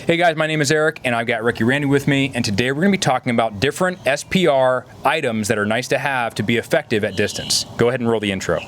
Hey guys, my name is Eric and I've got Ricky Randy with me, and today we're going to be talking about different SPR items that are nice to have to be effective at distance. Go ahead and roll the intro.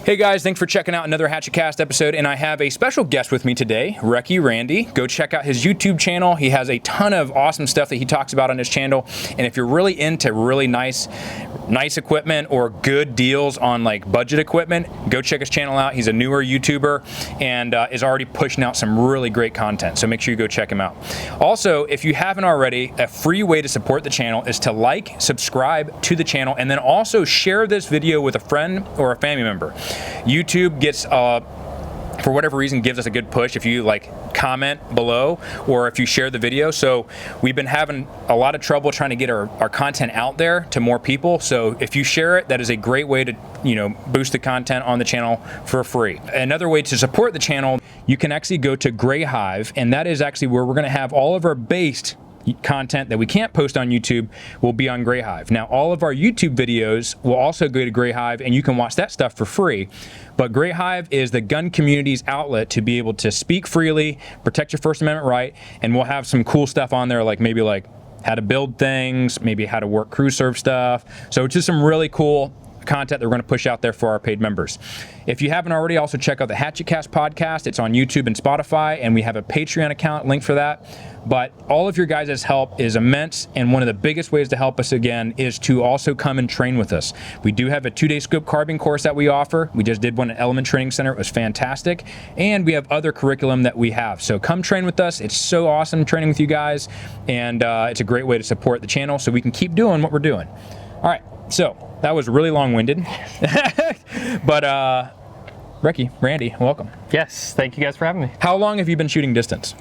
Hey guys, thanks for checking out another HatchetCast episode, and I have a special guest with me today, Ricky Randy. Go check out his YouTube channel. He has a ton of awesome stuff that he talks about on his channel, and if you're really into really nice equipment or good deals on like budget equipment, go check his channel out. He's a newer YouTuber and is already pushing out some really great content, so make sure you go check him out. Also, if you haven't already, a free way to support the channel is to like, subscribe to the channel, and then also share this video with a friend or a family member. YouTube gets, for whatever reason, gives us a good push if you like comment below or if you share the video. So we've been having a lot of trouble trying to get our content out there to more people. So if you share it, that is a great way to, boost the content on the channel for free. Another way to support the channel, you can actually go to Gray Hive, and that is actually where we're going to have all of our based content that we can't post on YouTube will be on Gray Hive. Now, all of our YouTube videos will also go to Gray Hive, and you can watch that stuff for free. But Gray Hive is the gun community's outlet to be able to speak freely, protect your First Amendment right, and we'll have some cool stuff on there, like maybe like how to build things, maybe how to work crew serve stuff. So it's just some really cool content that we're going to push out there for our paid members. If you haven't already, also check out the HatchetCast podcast. It's on YouTube and Spotify, and we have a Patreon account link for that. But all of your guys' help is immense, and one of the biggest ways to help us again is to also come and train with us. We do have a 2-day scope carbine course that we offer. We just did one at Element Training Center. It was fantastic. And we have other curriculum that we have. So come train with us. It's so awesome training with you guys, and it's a great way to support the channel so we can keep doing what we're doing. All right, so that was really long-winded, but Ricky, Randy, welcome. Yes, thank you guys for having me. How long have you been shooting distance?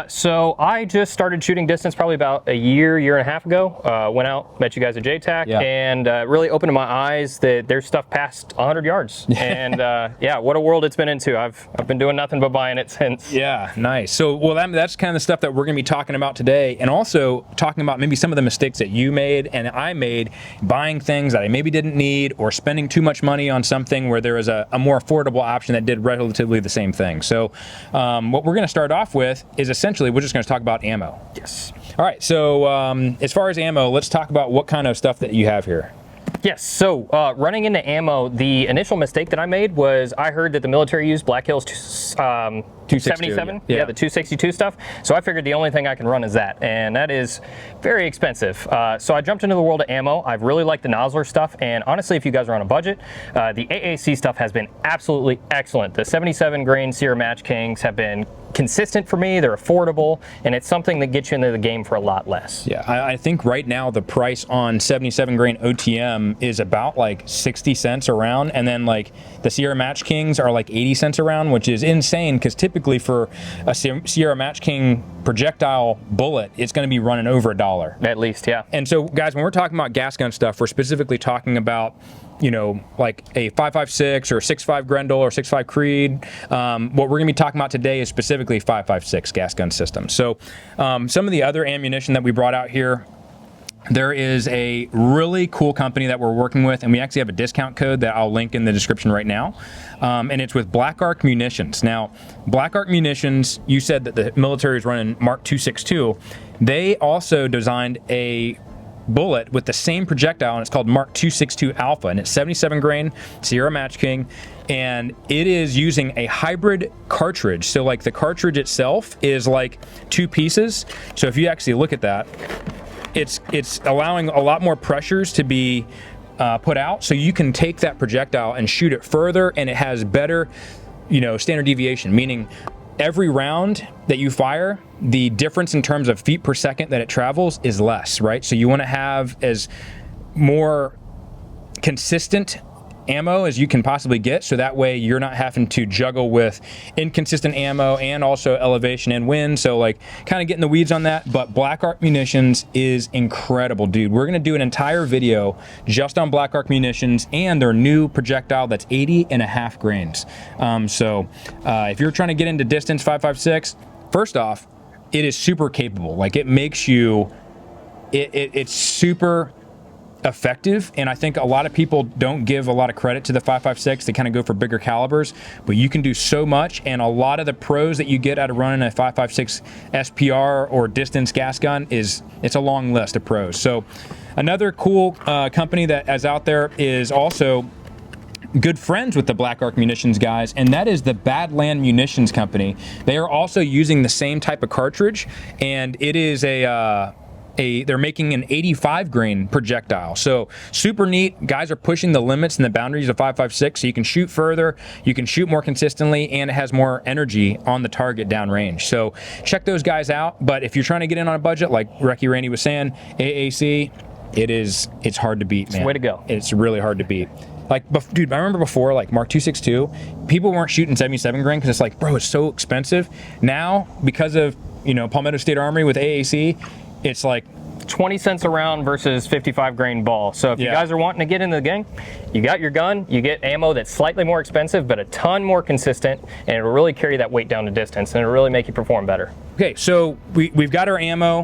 So I just started shooting distance probably about a year and a half ago. Went out, met you guys at JTAC, yeah. And really opened my eyes that there's stuff past 100 yards. And yeah, what a world it's been into. I've been doing nothing but buying it since. Yeah, nice. So, well, that's kind of the stuff that we're going to be talking about today, and also talking about maybe some of the mistakes that you made and I made buying things that I maybe didn't need, or spending too much money on something where there was a more affordable option that did relatively the same thing. So what we're going to start off with is essentially we're just going to talk about ammo. Yes. All right, so as far as ammo, let's talk about what kind of stuff that you have here. Yes, so running into ammo, the initial mistake that I made was I heard that the military used Black Hills 277, yeah, the 262 stuff. So I figured the only thing I can run is that, and that is very expensive. So I jumped into the world of ammo. I've really liked the Nosler stuff, and honestly, if you guys are on a budget, the AAC stuff has been absolutely excellent. The 77 grain Sierra Match Kings have been consistent for me. They're affordable, and it's something that gets you into the game for a lot less. Yeah, I think right now the price on 77 grain OTM is about like 60 cents around, and then like the Sierra Match Kings are like 80 cents around, which is insane because typically for a Sierra Match King projectile bullet, it's going to be running over $1. At least, yeah. And so guys, when we're talking about gas gun stuff, we're specifically talking about, like a 5.56 or 6.5 Grendel or 6.5 Creed. What we're going to be talking about today is specifically 5.56 gas gun systems. So some of the other ammunition that we brought out here, there is a really cool company that we're working with, and we actually have a discount code that I'll link in the description right now. And it's with Black Arc Munitions. Now, Black Arc Munitions, you said that the military is running Mark 262. They also designed a bullet with the same projectile, and it's called Mark 262 Alpha, and it's 77 grain Sierra Match King, and it is using a hybrid cartridge. So like the cartridge itself is like 2 pieces. So if you actually look at that, it's allowing a lot more pressures to be put out, so you can take that projectile and shoot it further, and it has better, standard deviation, meaning every round that you fire, the difference in terms of feet per second that it travels is less, right? So you want to have as more consistent ammo as you can possibly get, so that way you're not having to juggle with inconsistent ammo and also elevation and wind. So like kind of getting the weeds on that. But Black Arc Munitions is incredible, dude. We're gonna do an entire video just on Black Arc Munitions and their new projectile that's 80.5 grains. If you're trying to get into distance 5.56, first off, it is super capable. Like it makes you, it's super effective, and I think a lot of people don't give a lot of credit to the 5.56. They kind of go for bigger calibers, but you can do so much, and a lot of the pros that you get out of running a 5.56 SPR or distance gas gun it's a long list of pros. So another cool company that is out there is also good friends with the Black Arc Munitions guys, and that is the Badland Munitions Company. They are also using the same type of cartridge, and it is they're making an 85 grain projectile. So super neat. Guys are pushing the limits and the boundaries of 5.56, so you can shoot further, you can shoot more consistently, and it has more energy on the target downrange. So check those guys out. But if you're trying to get in on a budget, like Randy was saying, AAC, it's hard to beat, man. It's the way to go. It's really hard to beat. Like, dude, I remember before, like Mark 262, people weren't shooting 77 grain because it's like, bro, it's so expensive. Now, because of, Palmetto State Armory with AAC, it's like 20 cents a round versus 55 grain ball. So if you guys are wanting to get into the game, you got your gun, you get ammo that's slightly more expensive, but a ton more consistent, and it'll really carry that weight down to distance, and it'll really make you perform better. Okay, so we've got our ammo.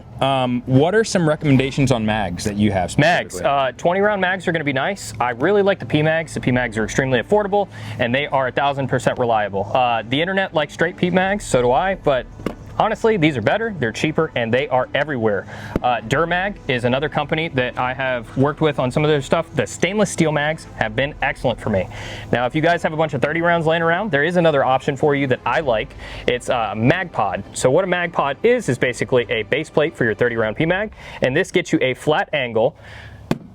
What are some recommendations on mags that you have? Mags, 20 round mags are gonna be nice. I really like the P-Mags. The P-Mags are extremely affordable, and they are 1,000% reliable. The internet likes straight P-Mags, so do I, but honestly, these are better, they're cheaper, and they are everywhere. Durmag is another company that I have worked with on some of their stuff. The stainless steel mags have been excellent for me. Now, if you guys have a bunch of 30 rounds laying around, there is another option for you that I like. It's a mag pod. So what a mag pod is basically a base plate for your 30 round P-Mag, and this gets you a flat angle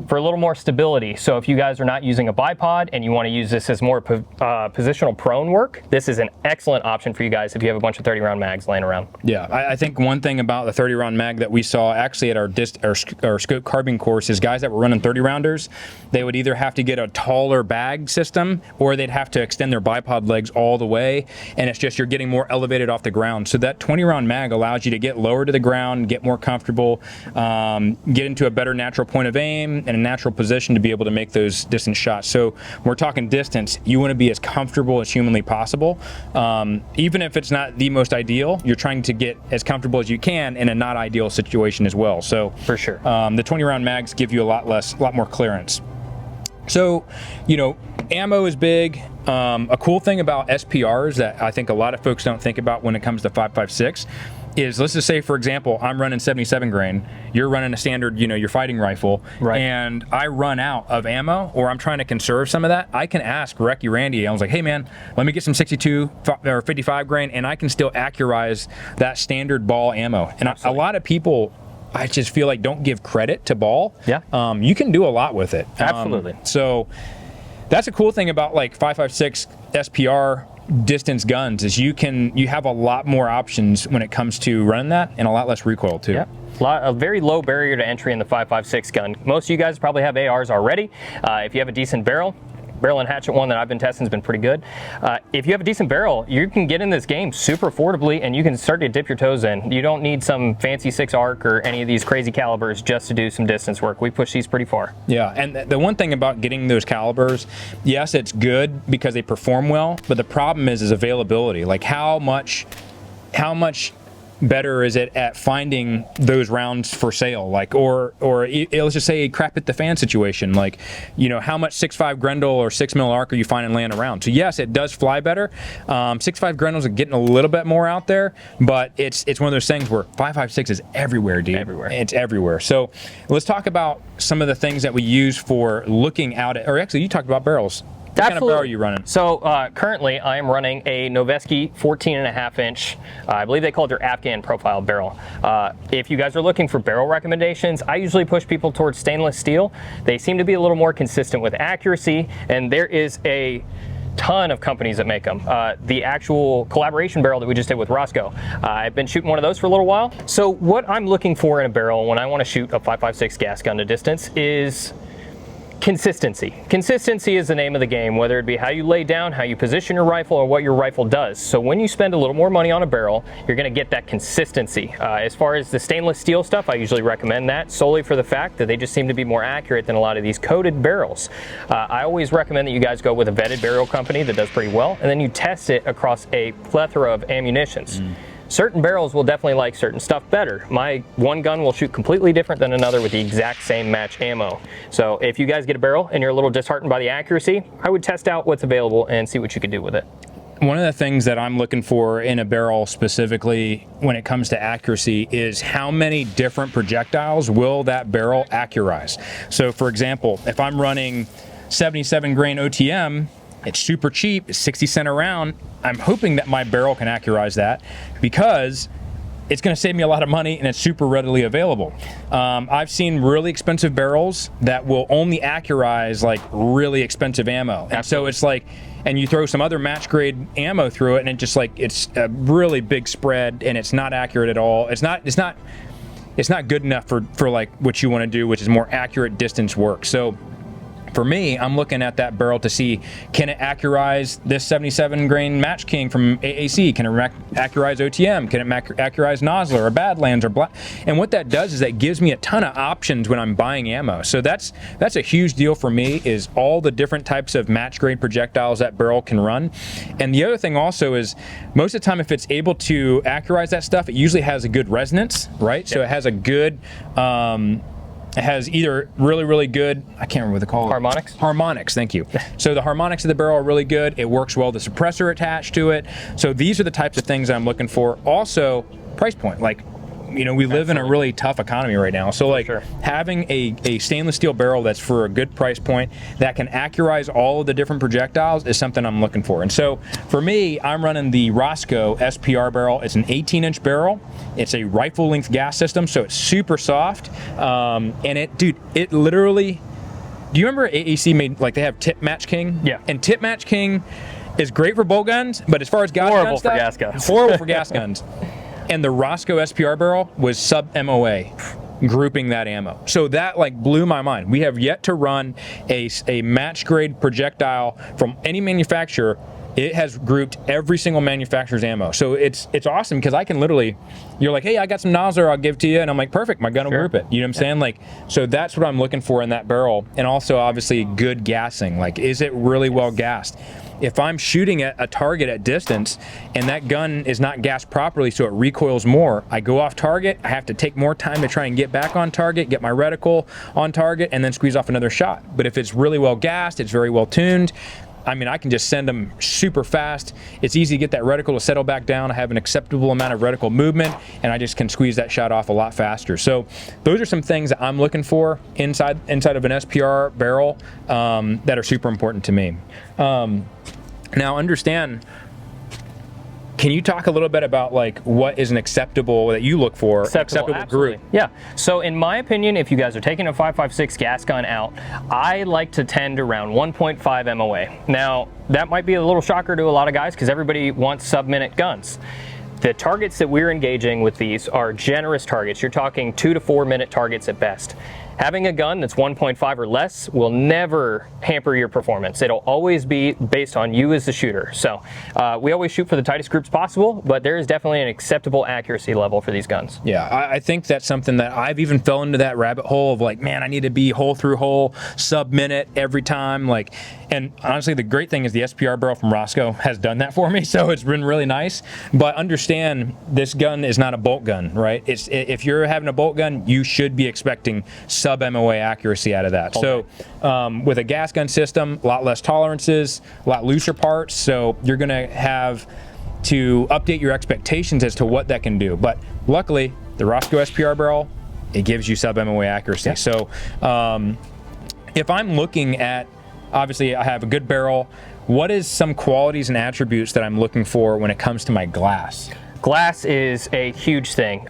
for a little more stability. So if you guys are not using a bipod and you want to use this as more positional prone work, this is an excellent option for you guys if you have a bunch of 30 round mags laying around. Yeah, I think one thing about the 30 round mag that we saw actually at our scope carbine course is guys that were running 30 rounders, they would either have to get a taller bag system or they'd have to extend their bipod legs all the way, and it's just you're getting more elevated off the ground. So that 20 round mag allows you to get lower to the ground, get more comfortable, get into a better natural point of aim and a natural position to be able to make those distance shots. So when we're talking distance, you want to be as comfortable as humanly possible. Even if it's not the most ideal, you're trying to get as comfortable as you can in a not ideal situation as well. So for sure, the 20 round mags give you a lot more clearance. So, ammo is big. A cool thing about SPRs that I think a lot of folks don't think about when it comes to 5.56 is, let's just say, for example, I'm running 77 grain, you're running a standard, your fighting rifle, right, and I run out of ammo, or I'm trying to conserve some of that. I can ask Randy. I was like, hey man, let me get some 62 or 55 grain, and I can still accurize that standard ball ammo. And a lot of people, I just feel like, don't give credit to ball. Yeah. You can do a lot with it. Absolutely. So that's a cool thing about like 5.56 SPR distance guns is you have a lot more options when it comes to running that, and a lot less recoil too. Yeah. A very low barrier to entry in the 5.56 gun. Most of you guys probably have ARs already. If you have a decent barrel and hatchet one that I've been testing has been pretty good. If you have a decent barrel, you can get in this game super affordably, and you can start to dip your toes in. You don't need some fancy 6 arc or any of these crazy calibers just to do some distance work. We push these pretty far. Yeah, and the one thing about getting those calibers, yes, it's good because they perform well, but the problem is availability. Like how much better is it at finding those rounds for sale? Like, or let's just say a crap at the fan situation. Like, how much 6.5 Grendel or 6mm arc are you finding laying around? So yes, it does fly better. 6.5 Grendels are getting a little bit more out there, but it's one of those things where 5.56 is everywhere, dude. Everywhere. It's everywhere. So let's talk about some of the things that we use for looking out at, or actually you talked about barrels. What kind of barrel are you running? So currently I am running a Noveske 14.5 inch, I believe they call it their Afghan profile barrel. If you guys are looking for barrel recommendations, I usually push people towards stainless steel. They seem to be a little more consistent with accuracy, and there is a ton of companies that make them. The actual collaboration barrel that we just did with Roscoe, I've been shooting one of those for a little while. So what I'm looking for in a barrel when I want to shoot a 5.56 gas gun to distance is consistency. Consistency is the name of the game, whether it be how you lay down, how you position your rifle, or what your rifle does. So when you spend a little more money on a barrel, you're going to get that consistency. As far as the stainless steel stuff, I usually recommend that solely for the fact that they just seem to be more accurate than a lot of these coated barrels. I always recommend that you guys go with a vetted barrel company that does pretty well, and then you test it across a plethora of ammunitions. Certain barrels will definitely like certain stuff better. My one gun will shoot completely different than another with the exact same match ammo. So if you guys get a barrel and you're a little disheartened by the accuracy, I would test out what's available and see what you can do with it. One of the things that I'm looking for in a barrel specifically when it comes to accuracy is how many different projectiles will that barrel accurize. So for example, if I'm running 77 grain OTM, it's super cheap, it's 60 cents a round. I'm hoping that my barrel can accurize that because it's going to save me a lot of money and it's super readily available. I've seen really expensive barrels that will only accurize like really expensive ammo. And so it's like, and you throw some other match grade ammo through it and it just like, it's a really big spread and it's not accurate at all. It's not good enough for like what you want to do, which is more accurate distance work. So for me, I'm looking at that barrel to see, can it accurize this 77 grain Match King from AAC? Can it accurize OTM? Can it accurize Nosler or Badlands or Black? And what that does is that gives me a ton of options when I'm buying ammo. So that's a huge deal for me, is all the different types of match grade projectiles that barrel can run. And the other thing also is, most of the time if it's able to accurize that stuff, it usually has a good resonance, right? Yep. So it has a good, it has either really good, I can't remember what they call it. Harmonics? Harmonics, thank you. So the harmonics of the barrel are really good. It works well, the suppressor attached to it. So these are the types of things I'm looking for. Also, price point. Like, you know, we live in a really tough economy right now. So like having a stainless steel barrel that's for a good price point that can accurize all of the different projectiles is something I'm looking for. And so for me, I'm running the Roscoe SPR barrel. It's an 18-inch barrel. It's a rifle length gas system, so it's super soft. And it literally, do you remember AAC made, like they have Tip Match King? Yeah. And Tip Match King is great for bolt guns, but as far as gas horrible gun stuff, for gas guns. Horrible for gas guns. And the Roscoe SPR barrel was sub MOA grouping that ammo. So that like blew my mind. We have yet to run a match grade projectile from any manufacturer. It has grouped every single manufacturer's ammo. So it's awesome because I can literally, you're like, hey, I got some Nosler I'll give to you. And I'm like, perfect, my gun will group it. You know what I'm saying? Like, so that's what I'm looking for in that barrel. And also obviously good gassing. Like, is it really well gassed? If I'm shooting at a target at distance and that gun is not gassed properly so it recoils more, I go off target, I have to take more time to try and get back on target, get my reticle on target, and then squeeze off another shot. But if it's really well gassed, it's very well tuned, I mean, I can just send them super fast. It's easy to get that reticle to settle back down. I have an acceptable amount of reticle movement, and I just can squeeze that shot off a lot faster. So those are some things that I'm looking for inside of an SPR barrel that are super important to me. Now understand, can you talk a little bit about like what is an acceptable, that you look for, acceptable group? Yeah, so in my opinion, if you guys are taking a 5.56 gas gun out, I like to tend around 1.5 MOA. Now, that might be a little shocker to a lot of guys because everybody wants sub-minute guns. The targets that we're engaging with these are generous targets. You're talking 2 to 4 minute targets at best. Having a gun that's 1.5 or less will never hamper your performance. It'll always be based on you as the shooter. So we always shoot for the tightest groups possible, but there is definitely an acceptable accuracy level for these guns. Yeah, I think that's something that I've even fell into that rabbit hole of like, man, I need to be hole through hole, sub-minute every time. Like, and honestly, the great thing is the SPR barrel from Roscoe has done that for me, so it's been really nice. But understand, this gun is not a bolt gun, right? If you're having a bolt gun, you should be expecting sub-MOA accuracy out of that. Okay. So with a gas gun system, a lot less tolerances, a lot looser parts, so you're gonna have to update your expectations as to what that can do. But luckily, the Roscoe SPR barrel, it gives you sub-MOA accuracy. Yeah. So if I'm looking at, obviously I have a good barrel, what is some qualities and attributes that I'm looking for when it comes to my glass? Glass is a huge thing.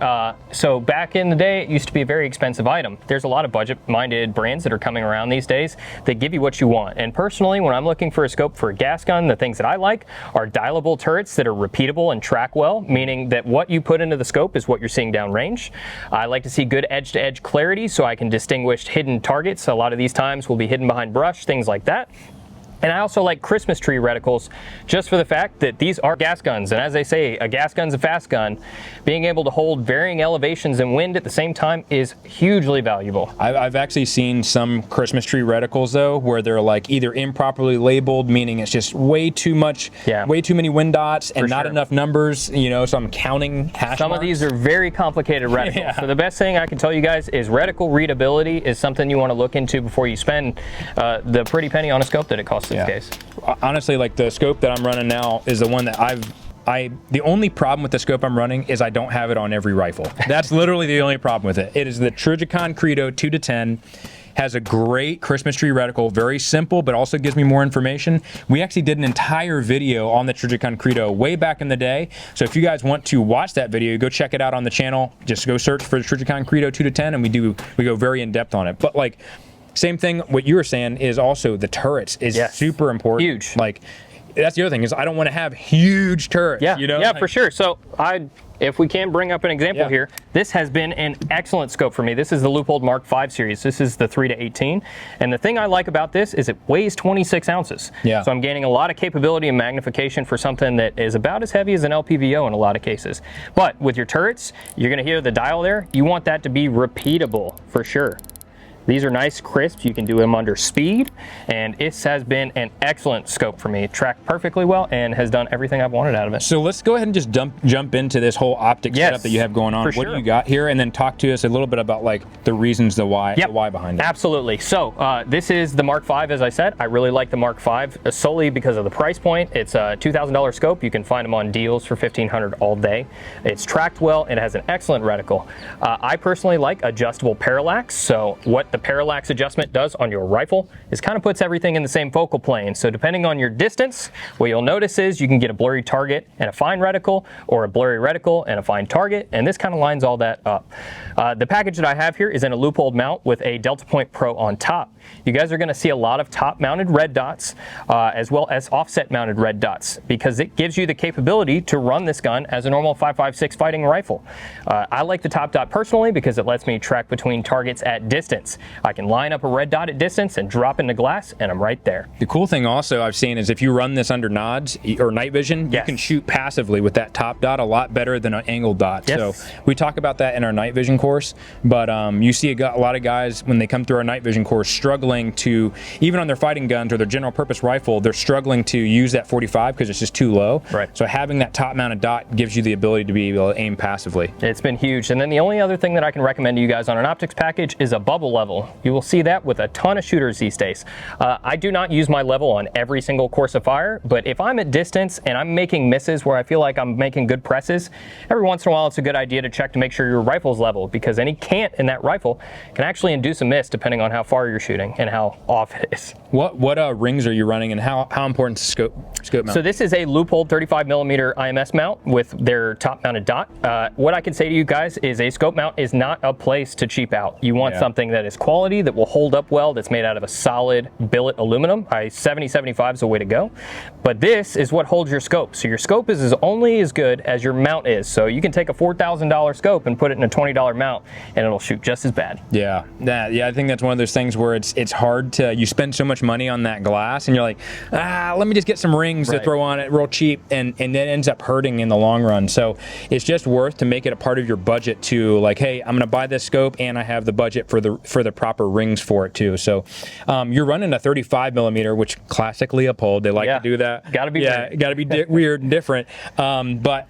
So back in the day, it used to be a very expensive item. There's a lot of budget-minded brands that are coming around these days that give you what you want. And personally, when I'm looking for a scope for a gas gun, the things that I like are dialable turrets that are repeatable and track well, meaning that what you put into the scope is what you're seeing downrange. I like to see good edge-to-edge clarity so I can distinguish hidden targets. A lot of these times will be hidden behind brush, things like that. And I also like Christmas tree reticles just for the fact that these are gas guns. And as they say, a gas gun's a fast gun. Being able to hold varying elevations and wind at the same time is hugely valuable. I've actually seen some Christmas tree reticles though, where they're like either improperly labeled, meaning it's just way too much, way too many wind dots and not enough numbers, you know, so I'm counting hash Some marks. of these are very complicated reticles. So the best thing I can tell you guys is reticle readability is something you want to look into before you spend the pretty penny on a scope that it costs. Case. Honestly, like the scope that I'm running now is the one that the only problem with the scope I'm running is I don't have it on every rifle. That's literally the only problem with it. It is the Trijicon Credo 2-10. Has a great Christmas tree reticle, very simple, but also gives me more information. We actually did an entire video on the Trijicon Credo way back in the day. So if you guys want to watch that video, go check it out on the channel. Just go search for the Trijicon Credo 2-10 and we go very in depth on it. But like, same thing, what you were saying is also the turrets is super important. Huge. Like, that's the other thing is I don't want to have huge turrets. Yeah, you know? Yeah, for sure. So if we can bring up an example here, this has been an excellent scope for me. This is the Leupold Mark V series. This is the 3-18. And the thing I like about this is it weighs 26 ounces. Yeah. So I'm gaining a lot of capability and magnification for something that is about as heavy as an LPVO in a lot of cases. But with your turrets, you're going to hear the dial there. You want that to be repeatable for sure. These are nice crisps. You can do them under speed, and this has been an excellent scope for me. It tracked perfectly well and has done everything I've wanted out of it. So let's go ahead and just jump into this whole optics setup that you have going on. What do you got here? And then talk to us a little bit about like the reasons, the why behind it. Absolutely. So this is the Mark V, as I said. I really like the Mark V solely because of the price point. It's a $2,000 scope. You can find them on deals for $1,500 all day. It's tracked well. It has an excellent reticle. I personally like adjustable parallax. So what the parallax adjustment does on your rifle is kind of puts everything in the same focal plane. So depending on your distance, what you'll notice is you can get a blurry target and a fine reticle, or a blurry reticle and a fine target, and this kind of lines all that up. The package that I have here is in a Leupold mount with a Delta Point Pro on top. You guys are going to see a lot of top mounted red dots as well as offset mounted red dots, because it gives you the capability to run this gun as a normal 5.56 fighting rifle. I like the top dot personally because it lets me track between targets at distance. I can line up a red dot at distance and drop into glass, and I'm right there. The cool thing also I've seen is if you run this under nods or night vision, you can shoot passively with that top dot a lot better than an angled dot. So we talk about that in our night vision course, but you see a lot of guys when they come through our night vision course struggling to, even on their fighting guns or their general purpose rifle, they're struggling to use that 45 because it's just too low. Right. So having that top mounted dot gives you the ability to be able to aim passively. It's been huge. And then the only other thing that I can recommend to you guys on an optics package is a bubble level. You will see that with a ton of shooters these days. I do not use my level on every single course of fire, but if I'm at distance and I'm making misses where I feel like I'm making good presses, every once in a while it's a good idea to check to make sure your rifle's level, because any cant in that rifle can actually induce a miss depending on how far you're shooting and how off it is. What rings are you running, and how important is scope mount? So this is a Leupold 35mm IMS mount with their top mounted dot. What I can say to you guys is a scope mount is not a place to cheap out. You want something that is quality, that will hold up well, that's made out of a solid billet aluminum. 70-75 is the way to go. But this is what holds your scope. So your scope is only as good as your mount is. So you can take a $4,000 scope and put it in a $20 mount and it'll shoot just as bad. Yeah, I think that's one of those things where it's hard to, you spend so much money on that glass and you're like, let me just get some rings to throw on it real cheap, and then it ends up hurting in the long run. So it's just worth to make it a part of your budget to, like, hey, I'm gonna buy this scope and I have the budget for the proper rings for it too. So you're running a 35mm, which classically uphold, they like to do that. Gotta be weird and different. But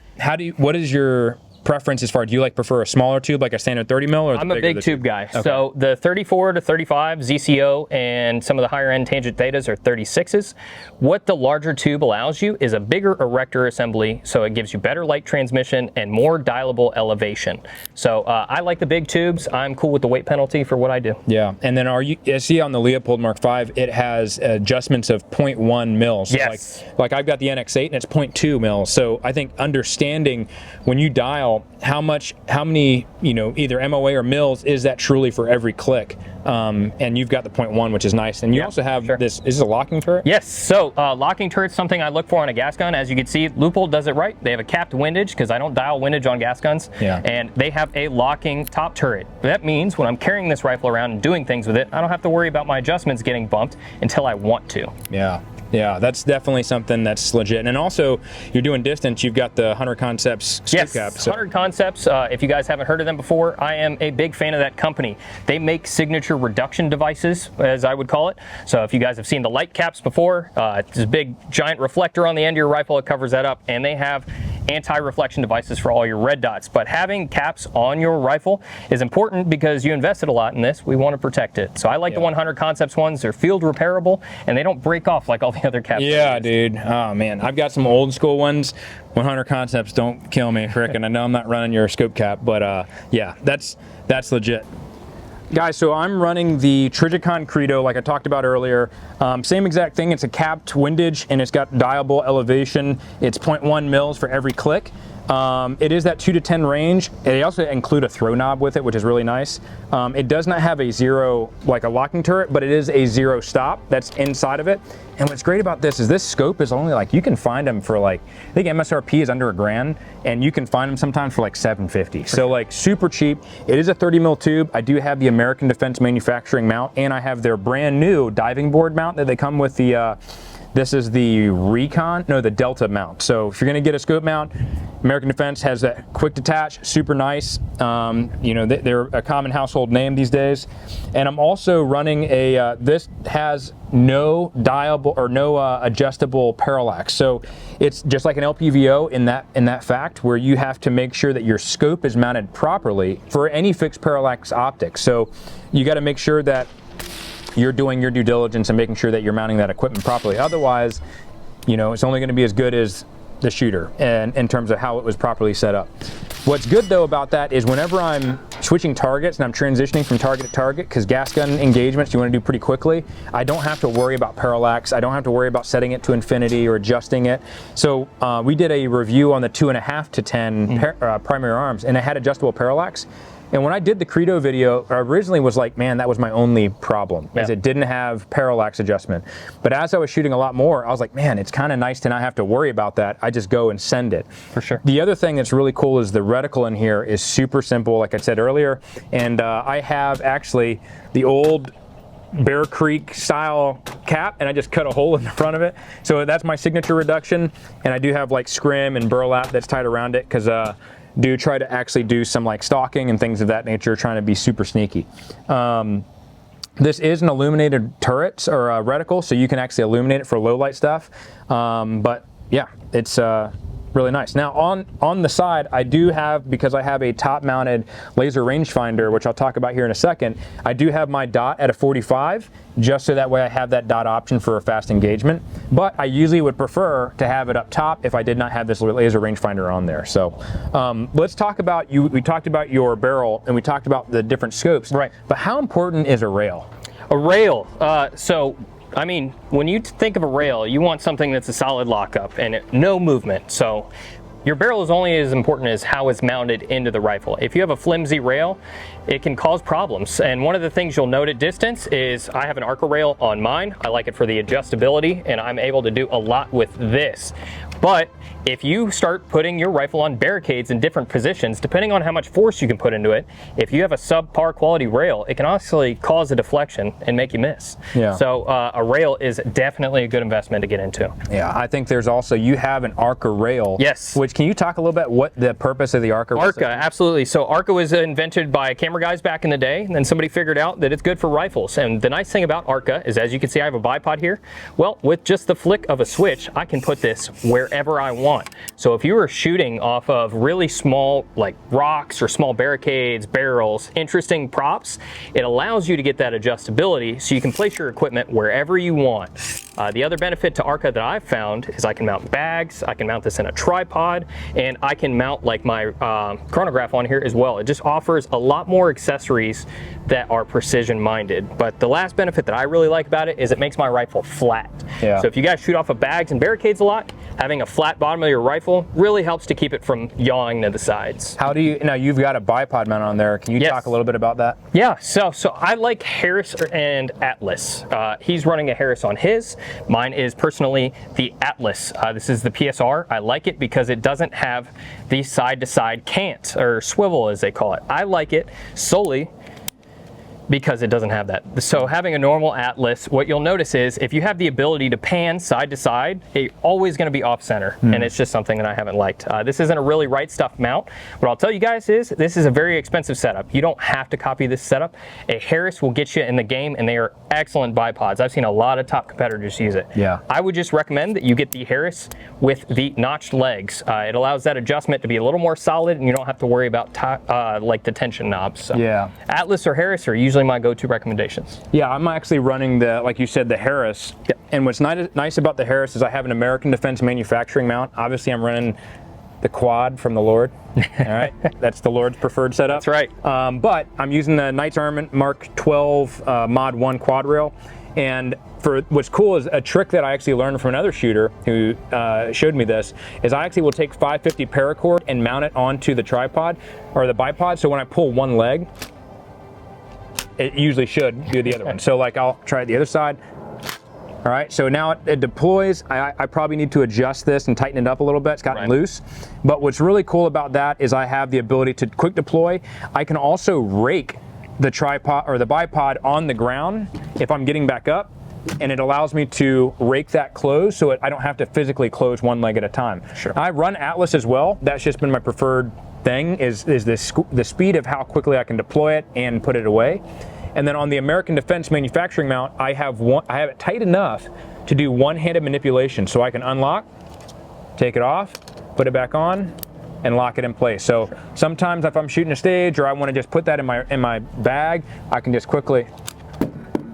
what is your preference as far, do you prefer a smaller tube like a standard 30 mil, or I'm a big tube guy. Okay. So the 34 to 35 ZCO and some of the higher end tangent thetas are 36s. What the larger tube allows you is a bigger erector assembly, so it gives you better light transmission and more dialable elevation. So I like the big tubes. I'm cool with the weight penalty for what I do. Yeah, and then I see on the Leopold Mark V, it has adjustments of 0.1 mils. So yes. Like I've got the NX8 and it's 0.2 mils. So I think understanding when you dial how many, either MOA or mils is that truly for every click. And you've got the 0.1, which is nice. And you also have this, is this a locking turret? Yes, so locking turret's something I look for on a gas gun. As you can see, Leupold does it right. They have a capped windage, because I don't dial windage on gas guns. Yeah. And they have a locking top turret. That means when I'm carrying this rifle around and doing things with it, I don't have to worry about my adjustments getting bumped until I want to. Yeah. Yeah, that's definitely something that's legit. And then also, you're doing distance, you've got the Hunter Concepts scope cap. Yes, Hunter Concepts, if you guys haven't heard of them before, I am a big fan of that company. They make signature reduction devices, as I would call it. So if you guys have seen the light caps before, it's this big giant reflector on the end of your rifle, it covers that up. And they have anti-reflection devices for all your red dots. But having caps on your rifle is important because you invested a lot in this. We want to protect it. So I like the 100 Concepts ones. They're field repairable and they don't break off like all the other caps. Yeah, dude. Oh man, I've got some old school ones. 100 Concepts, don't kill me, Rick. And I know I'm not running your scope cap, but yeah, that's legit. Guys, so I'm running the Trijicon Credo like I talked about earlier. Same exact thing, it's a capped windage and it's got dialable elevation. It's 0.1 mils for every click. It is that 2 to 10 range. They also include a throw knob with it, which is really nice. It does not have a zero, like a locking turret, but it is a zero stop that's inside of it. And what's great about this is this scope is only you can find them for I think MSRP is under $1,000, and you can find them sometimes for $750. So super cheap. It is a 30 mil tube. I do have the American Defense Manufacturing mount, and I have their brand new diving board mount that they come with the, this is the the Delta mount. So if you're gonna get a scope mount, American Defense has that quick detach, super nice. They're a common household name these days. And I'm also running a, this has no dialable or no adjustable parallax. So it's just like an LPVO in that fact, where you have to make sure that your scope is mounted properly for any fixed parallax optics. So you got to make sure that you're doing your due diligence and making sure that you're mounting that equipment properly. Otherwise, it's only going to be as good as the shooter, and in terms of how it was properly set up. What's good though about that is whenever I'm switching targets and I'm transitioning from target to target, because gas gun engagements you want to do pretty quickly, I don't have to worry about parallax. I don't have to worry about setting it to infinity or adjusting it. So we did a review on the 2.5 to 10 primary arms, and it had adjustable parallax. And when I did the Credo video, I originally was like, man, that was my only problem, is it didn't have parallax adjustment. But as I was shooting a lot more, I was like, man, it's kind of nice to not have to worry about that. I just go and send it. For sure. The other thing that's really cool is the reticle in here is super simple, like I said earlier. And I have actually the old Bear Creek style cap, and I just cut a hole in the front of it. So that's my signature reduction. And I do have scrim and burlap that's tied around it, because do try to actually do some stalking and things of that nature, trying to be super sneaky. This is an illuminated turret or a reticle, so you can actually illuminate it for low light stuff. But yeah, it's really nice. Now on the side, I do have, because I have a top mounted laser rangefinder, which I'll talk about here in a second, I do have my dot at a 45, just so that way I have that dot option for a fast engagement. But I usually would prefer to have it up top if I did not have this laser rangefinder on there. So let's talk about, we talked about your barrel and we talked about the different scopes. Right. But how important is a rail? A rail, I mean, when you think of a rail, you want something that's a solid lockup and no movement. So your barrel is only as important as how it's mounted into the rifle. If you have a flimsy rail, it can cause problems. And one of the things you'll note at distance is I have an Arca rail on mine. I like it for the adjustability, and I'm able to do a lot with this. But if you start putting your rifle on barricades in different positions, depending on how much force you can put into it, if you have a subpar quality rail, it can actually cause a deflection and make you miss. Yeah. So a rail is definitely a good investment to get into. Yeah, I think there's also, you have an Arca rail, yes, which Can you talk a little bit what the purpose of the ARCA was? ARCA, absolutely. So ARCA was invented by camera guys back in the day, and then somebody figured out that it's good for rifles. And the nice thing about ARCA is, as you can see, I have a bipod here. Well, with just the flick of a switch, I can put this wherever I want. So if you were shooting off of really small, like rocks or small barricades, barrels, interesting props, it allows you to get that adjustability so you can place your equipment wherever you want. The other benefit to ARCA that I've found is I can mount bags, I can mount this in a tripod, and I can mount like my chronograph on here as well. It just offers a lot more accessories that are precision minded. But the last benefit that I really like about it is it makes my rifle flat. Yeah. So if you guys shoot off of bags and barricades a lot, having a flat bottom of your rifle really helps to keep it from yawing to the sides. How do you, now you've got a bipod mount on there. Can you talk a little bit about that? Yeah, so I like Harris and Atlas. He's running a Harris on his. Mine is personally the Atlas. This is the PSR. I like it because it doesn't have the side-to-side cant, or swivel as they call it. I like it solely because it doesn't have that. So having a normal Atlas, what you'll notice is if you have the ability to pan side to side, it's always going to be off center, and it's just something that I haven't liked. This isn't a really right stuff mount. What I'll tell you guys is this is a very expensive setup. You don't have to copy this setup. A Harris will get you in the game, and they are excellent bipods. I've seen a lot of top competitors use it. Yeah. I would just recommend that you get the Harris with the notched legs. It allows that adjustment to be a little more solid, and you don't have to worry about like the tension knobs. So yeah. Atlas or Harris are usually my go-to recommendations. Yeah, I'm actually running the, like you said, the Harris. Yep. And what's nice about the Harris is I have an American Defense manufacturing mount. Obviously, I'm running the quad from the Lord. All right, that's the Lord's preferred setup. That's right. But I'm using the Knights Armament Mark 12 Mod 1 quad rail. And for what's cool is a trick that I actually learned from another shooter who showed me this, is I actually will take 550 paracord and mount it onto the tripod or the bipod. So when I pull one leg, it usually should do the other one. So like I'll try the other side. All right, so now it deploys. I probably need to adjust this and tighten it up a little bit. It's gotten loose. But what's really cool about that is I have the ability to quick deploy. I can also rake the tripod or the bipod on the ground if I'm getting back up, and it allows me to rake that close so I don't have to physically close one leg at a time. Sure. I run Atlas as well. That's just been my preferred thing, is the speed of how quickly I can deploy it and put it away. And then on the American Defense manufacturing mount, I have it tight enough to do one-handed manipulation, so I can unlock, take it off, put it back on, and lock it in place. So sometimes if I'm shooting a stage or I want to just put that in my bag, I can just quickly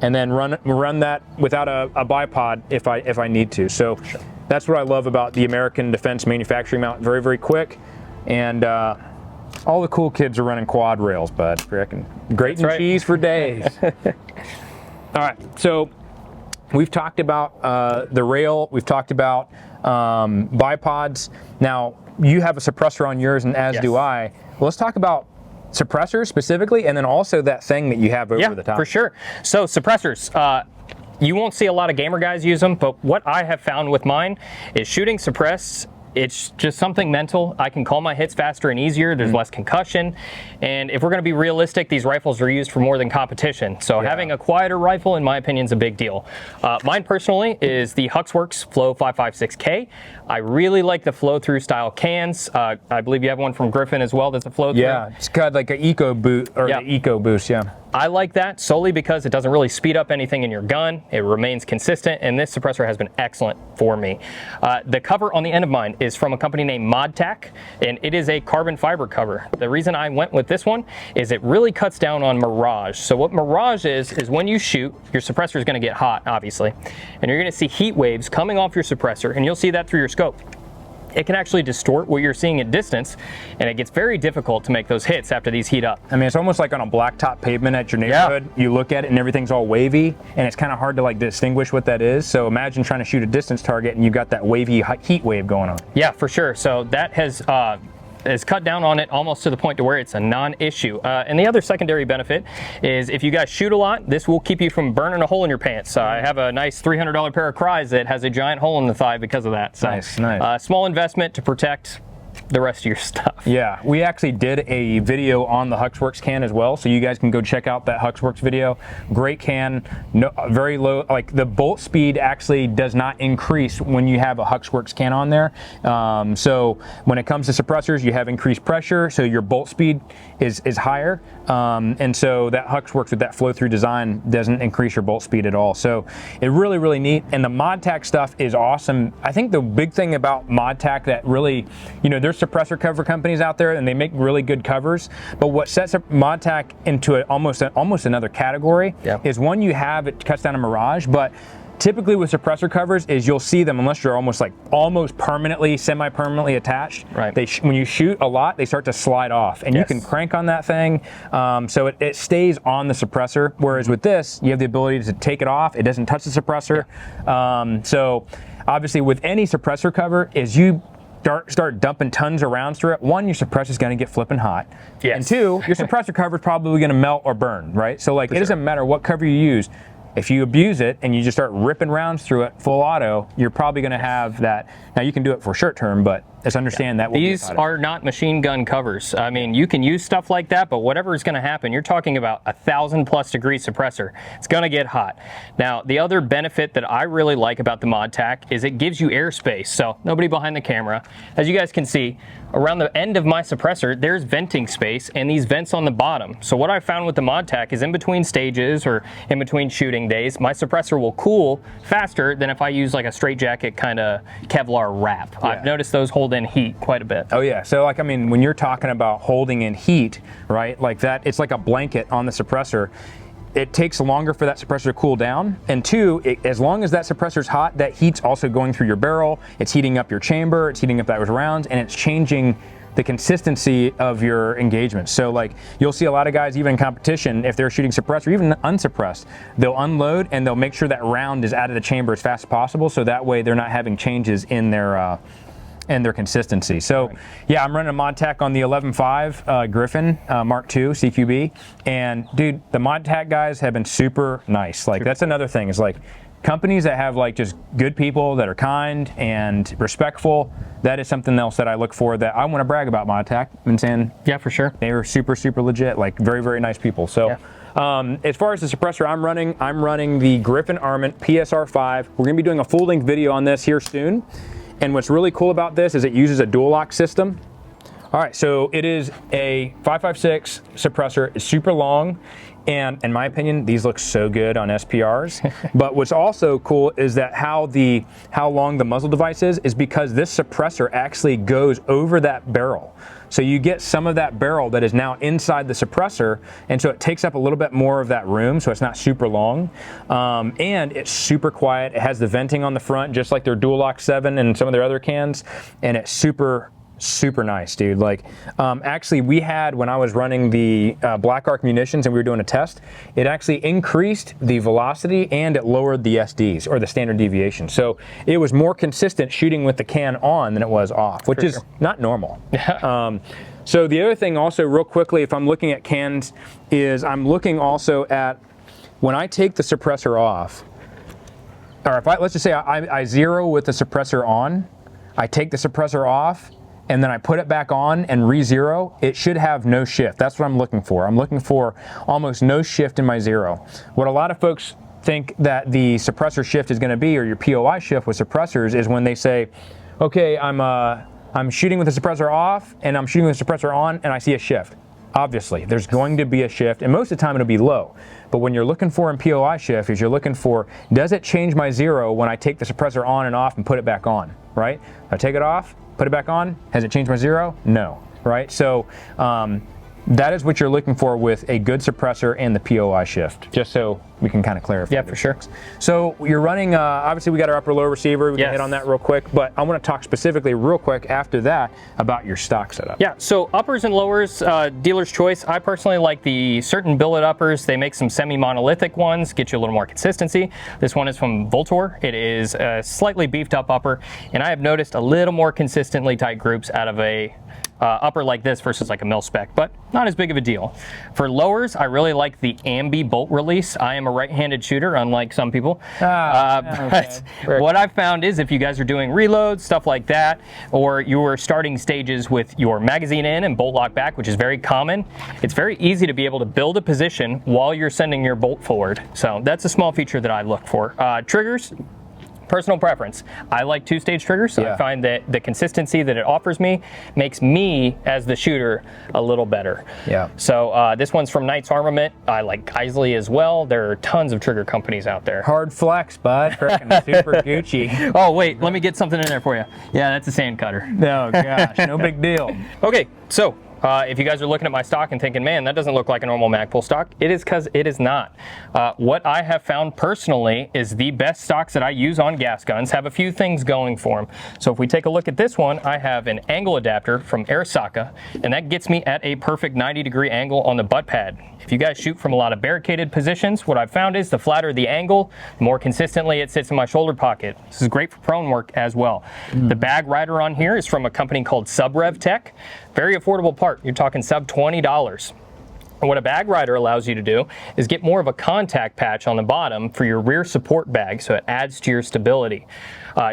and then run that without a bipod if I need to. So that's what I love about the American Defense manufacturing mount. Very, very quick, and all the cool kids are running quad rails, bud. Freaking great and cheese for days. All right, so we've talked about the rail. We've talked about bipods. Now you have a suppressor on yours, and as do I. Well, let's talk about suppressors specifically, and then also that thing that you have over the top. Yeah, for sure. So suppressors, you won't see a lot of gamer guys use them, but what I have found with mine is shooting suppressed. It's just something mental. I can call my hits faster and easier. There's less concussion. And if we're going to be realistic, these rifles are used for more than competition. So having a quieter rifle, in my opinion, is a big deal. Mine personally is the Huxworks Flow 556K. I really like the flow-through style cans. I believe you have one from Griffin as well that's a flow-through. Yeah, it's got like an Eco Boot, or the Eco Boost, I like that solely because it doesn't really speed up anything in your gun. It remains consistent, and this suppressor has been excellent for me. The cover on the end of mine is from a company named ModTac, and it is a carbon fiber cover. The reason I went with this one is it really cuts down on mirage. So what mirage is when you shoot, your suppressor is going to get hot, obviously, and you're going to see heat waves coming off your suppressor, and you'll see that through your scope. It can actually distort what you're seeing at distance, and it gets very difficult to make those hits after these heat up. I mean, it's almost like on a blacktop pavement at your neighborhood. You look at it and everything's all wavy, and it's kind of hard to like distinguish what that is. So imagine trying to shoot a distance target and you've got that wavy heat wave going on. Yeah, for sure. So that has cut down on it almost to the point to where it's a non-issue. And the other secondary benefit is if you guys shoot a lot, this will keep you from burning a hole in your pants. I have a nice $300 pair of Cries that has a giant hole in the thigh because of that. So, nice. Small investment to protect the rest of your stuff. Yeah, we actually did a video on the HuxWorks can as well, so you guys can go check out that HuxWorks video. Great can, no, very low, like the bolt speed actually does not increase when you have a HuxWorks can on there. So when it comes to suppressors, you have increased pressure, so your bolt speed is higher, and so that HuxWorks with that flow-through design doesn't increase your bolt speed at all. So it really, really neat, and the ModTac stuff is awesome. I think the big thing about ModTac that really, you know, there's suppressor cover companies out there and they make really good covers, but what sets up ModTac into almost another category is one, you have, it cuts down a mirage, but typically with suppressor covers is you'll see them, unless you're almost permanently, semi-permanently attached, when you shoot a lot, they start to slide off, and you can crank on that thing, so it stays on the suppressor, whereas with this, you have the ability to take it off, it doesn't touch the suppressor. So obviously with any suppressor cover, is you start dumping tons of rounds through it, one, your suppressor's gonna get flipping hot, and two, your suppressor cover's probably gonna melt or burn, right? So like, it doesn't matter what cover you use, if you abuse it and you just start ripping rounds through it full auto, you're probably going to have that. Now you can do it for short term, but let's understand that. These are not machine gun covers. I mean, you can use stuff like that, but whatever is going to happen, you're talking about 1,000+ degree suppressor. It's going to get hot. Now, the other benefit that I really like about the ModTac is it gives you airspace. So nobody behind the camera. As you guys can see, around the end of my suppressor, there's venting space and these vents on the bottom. So what I found with the ModTac is in between stages or in between shooting days, my suppressor will cool faster than if I use like a straitjacket kind of Kevlar wrap. I've noticed those hold in heat quite a bit. Oh yeah, so like, I mean, when you're talking about holding in heat, right, like that, it's like a blanket on the suppressor. It takes longer for that suppressor to cool down, and two, as long as that suppressor's hot, that heat's also going through your barrel, it's heating up your chamber, it's heating up those rounds, and it's changing the consistency of your engagement. So like, you'll see a lot of guys, even in competition, if they're shooting suppressor, even unsuppressed, they'll unload and they'll make sure that round is out of the chamber as fast as possible, so that way they're not having changes in their consistency. So yeah, I'm running a ModTac on the 11.5 Griffin Mark II CQB, and dude, the ModTac guys have been super nice. Like, that's another thing, is like, companies that have like just good people that are kind and respectful, that is something else that I look for, that I want to brag about ModTac and saying, yeah, for sure, they were super, super legit, like very, very nice people. So as far as the suppressor I'm running the Griffin Armament PSR5. We're going to be doing a full length video on this here soon. And what's really cool about this is it uses a dual lock system. All right, so it is a 5.56 suppressor. It's super long, and in my opinion, these look so good on SPRs. But what's also cool is that how long the muzzle device is because this suppressor actually goes over that barrel. So you get some of that barrel that is now inside the suppressor, and so it takes up a little bit more of that room, so it's not super long. And it's super quiet. It has the venting on the front, just like their Dual Lock 7 and some of their other cans, and it's super nice, dude. Like, actually, we had, when I was running the Black Arc munitions and we were doing a test, it actually increased the velocity and it lowered the SDs, or the standard deviation. So it was more consistent shooting with the can on than it was off, which is not normal. So the other thing also, real quickly, if I'm looking at cans, is I'm looking also at, when I take the suppressor off, or if let's just say I zero with the suppressor on, I take the suppressor off, and then I put it back on and re-zero, it should have no shift. That's what I'm looking for. I'm looking for almost no shift in my zero. What a lot of folks think that the suppressor shift is going to be, or your POI shift with suppressors, is when they say, okay, I'm shooting with the suppressor off and I'm shooting with the suppressor on and I see a shift. Obviously, there's going to be a shift, and most of the time it'll be low. But when you're looking for in POI shift, is you're looking for, does it change my zero when I take the suppressor on and off and put it back on, right? I take it off, put it back on, has it changed my zero? No, right? So that is what you're looking for with a good suppressor and the POI shift, just so we can kind of clarify. Yeah, for sure. So you're running, obviously we got our upper lower receiver, we can hit on that real quick, but I want to talk specifically real quick after that about your stock setup. Yeah, so uppers and lowers, dealer's choice. I personally like the certain billet uppers. They make some semi-monolithic ones, get you a little more consistency. This one is from Voltor. It is a slightly beefed up upper, and I have noticed a little more consistently tight groups out of a upper like this versus like a mil spec, but not as big of a deal. For lowers, I really like the Ambi bolt release. I am a right-handed shooter, unlike some people. Okay. But what I've found is if you guys are doing reloads, stuff like that, or you are starting stages with your magazine in and bolt lock back, which is very common, it's very easy to be able to build a position while you're sending your bolt forward. So that's a small feature that I look for. Triggers, personal preference. I like two-stage triggers, so I find that the consistency that it offers me makes me, as the shooter, a little better. Yeah. So this one's from Knight's Armament. I like Keisley as well. There are tons of trigger companies out there. Hard flex, bud. Freaking super Gucci. Oh, wait, let me get something in there for you. Yeah, that's a sand cutter. No, gosh, no big deal. Okay, so if you guys are looking at my stock and thinking, man, that doesn't look like a normal Magpul stock, it is because it is not. What I have found personally is the best stocks that I use on gas guns have a few things going for them. So if we take a look at this one, I have an angle adapter from Arisaka, and that gets me at a perfect 90-degree angle on the butt pad. If you guys shoot from a lot of barricaded positions, what I've found is the flatter the angle, the more consistently it sits in my shoulder pocket. This is great for prone work as well. The bag rider on here is from a company called SubRev Tech. Very affordable part. You're talking sub $20. And what a bag rider allows you to do is get more of a contact patch on the bottom for your rear support bag, so it adds to your stability.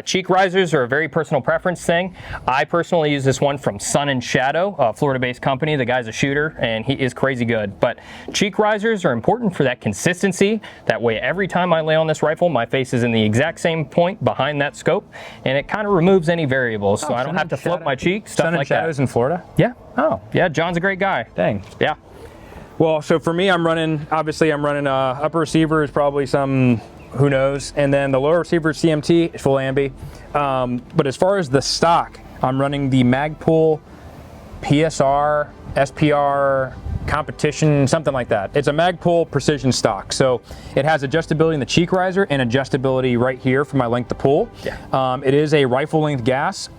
Cheek risers are a very personal preference thing. I personally use this one from Sun and Shadow, a Florida-based company. The guy's a shooter, and he is crazy good. But cheek risers are important for that consistency. That way, every time I lay on this rifle, my face is in the exact same point behind that scope, and it kind of removes any variables, so I don't have to flip my cheek, stuff like that. Sun and Shadow's in Florida? Yeah. Oh. Yeah, John's a great guy. Dang. Yeah. Well, so for me, I'm running upper receiver is probably some, who knows, and then the lower receiver is CMT, full ambi. But as far as the stock, I'm running the Magpul PSR, SPR, competition, something like that. It's a Magpul precision stock. So it has adjustability in the cheek riser and adjustability right here for my length to pull. Yeah. It is a rifle length gas.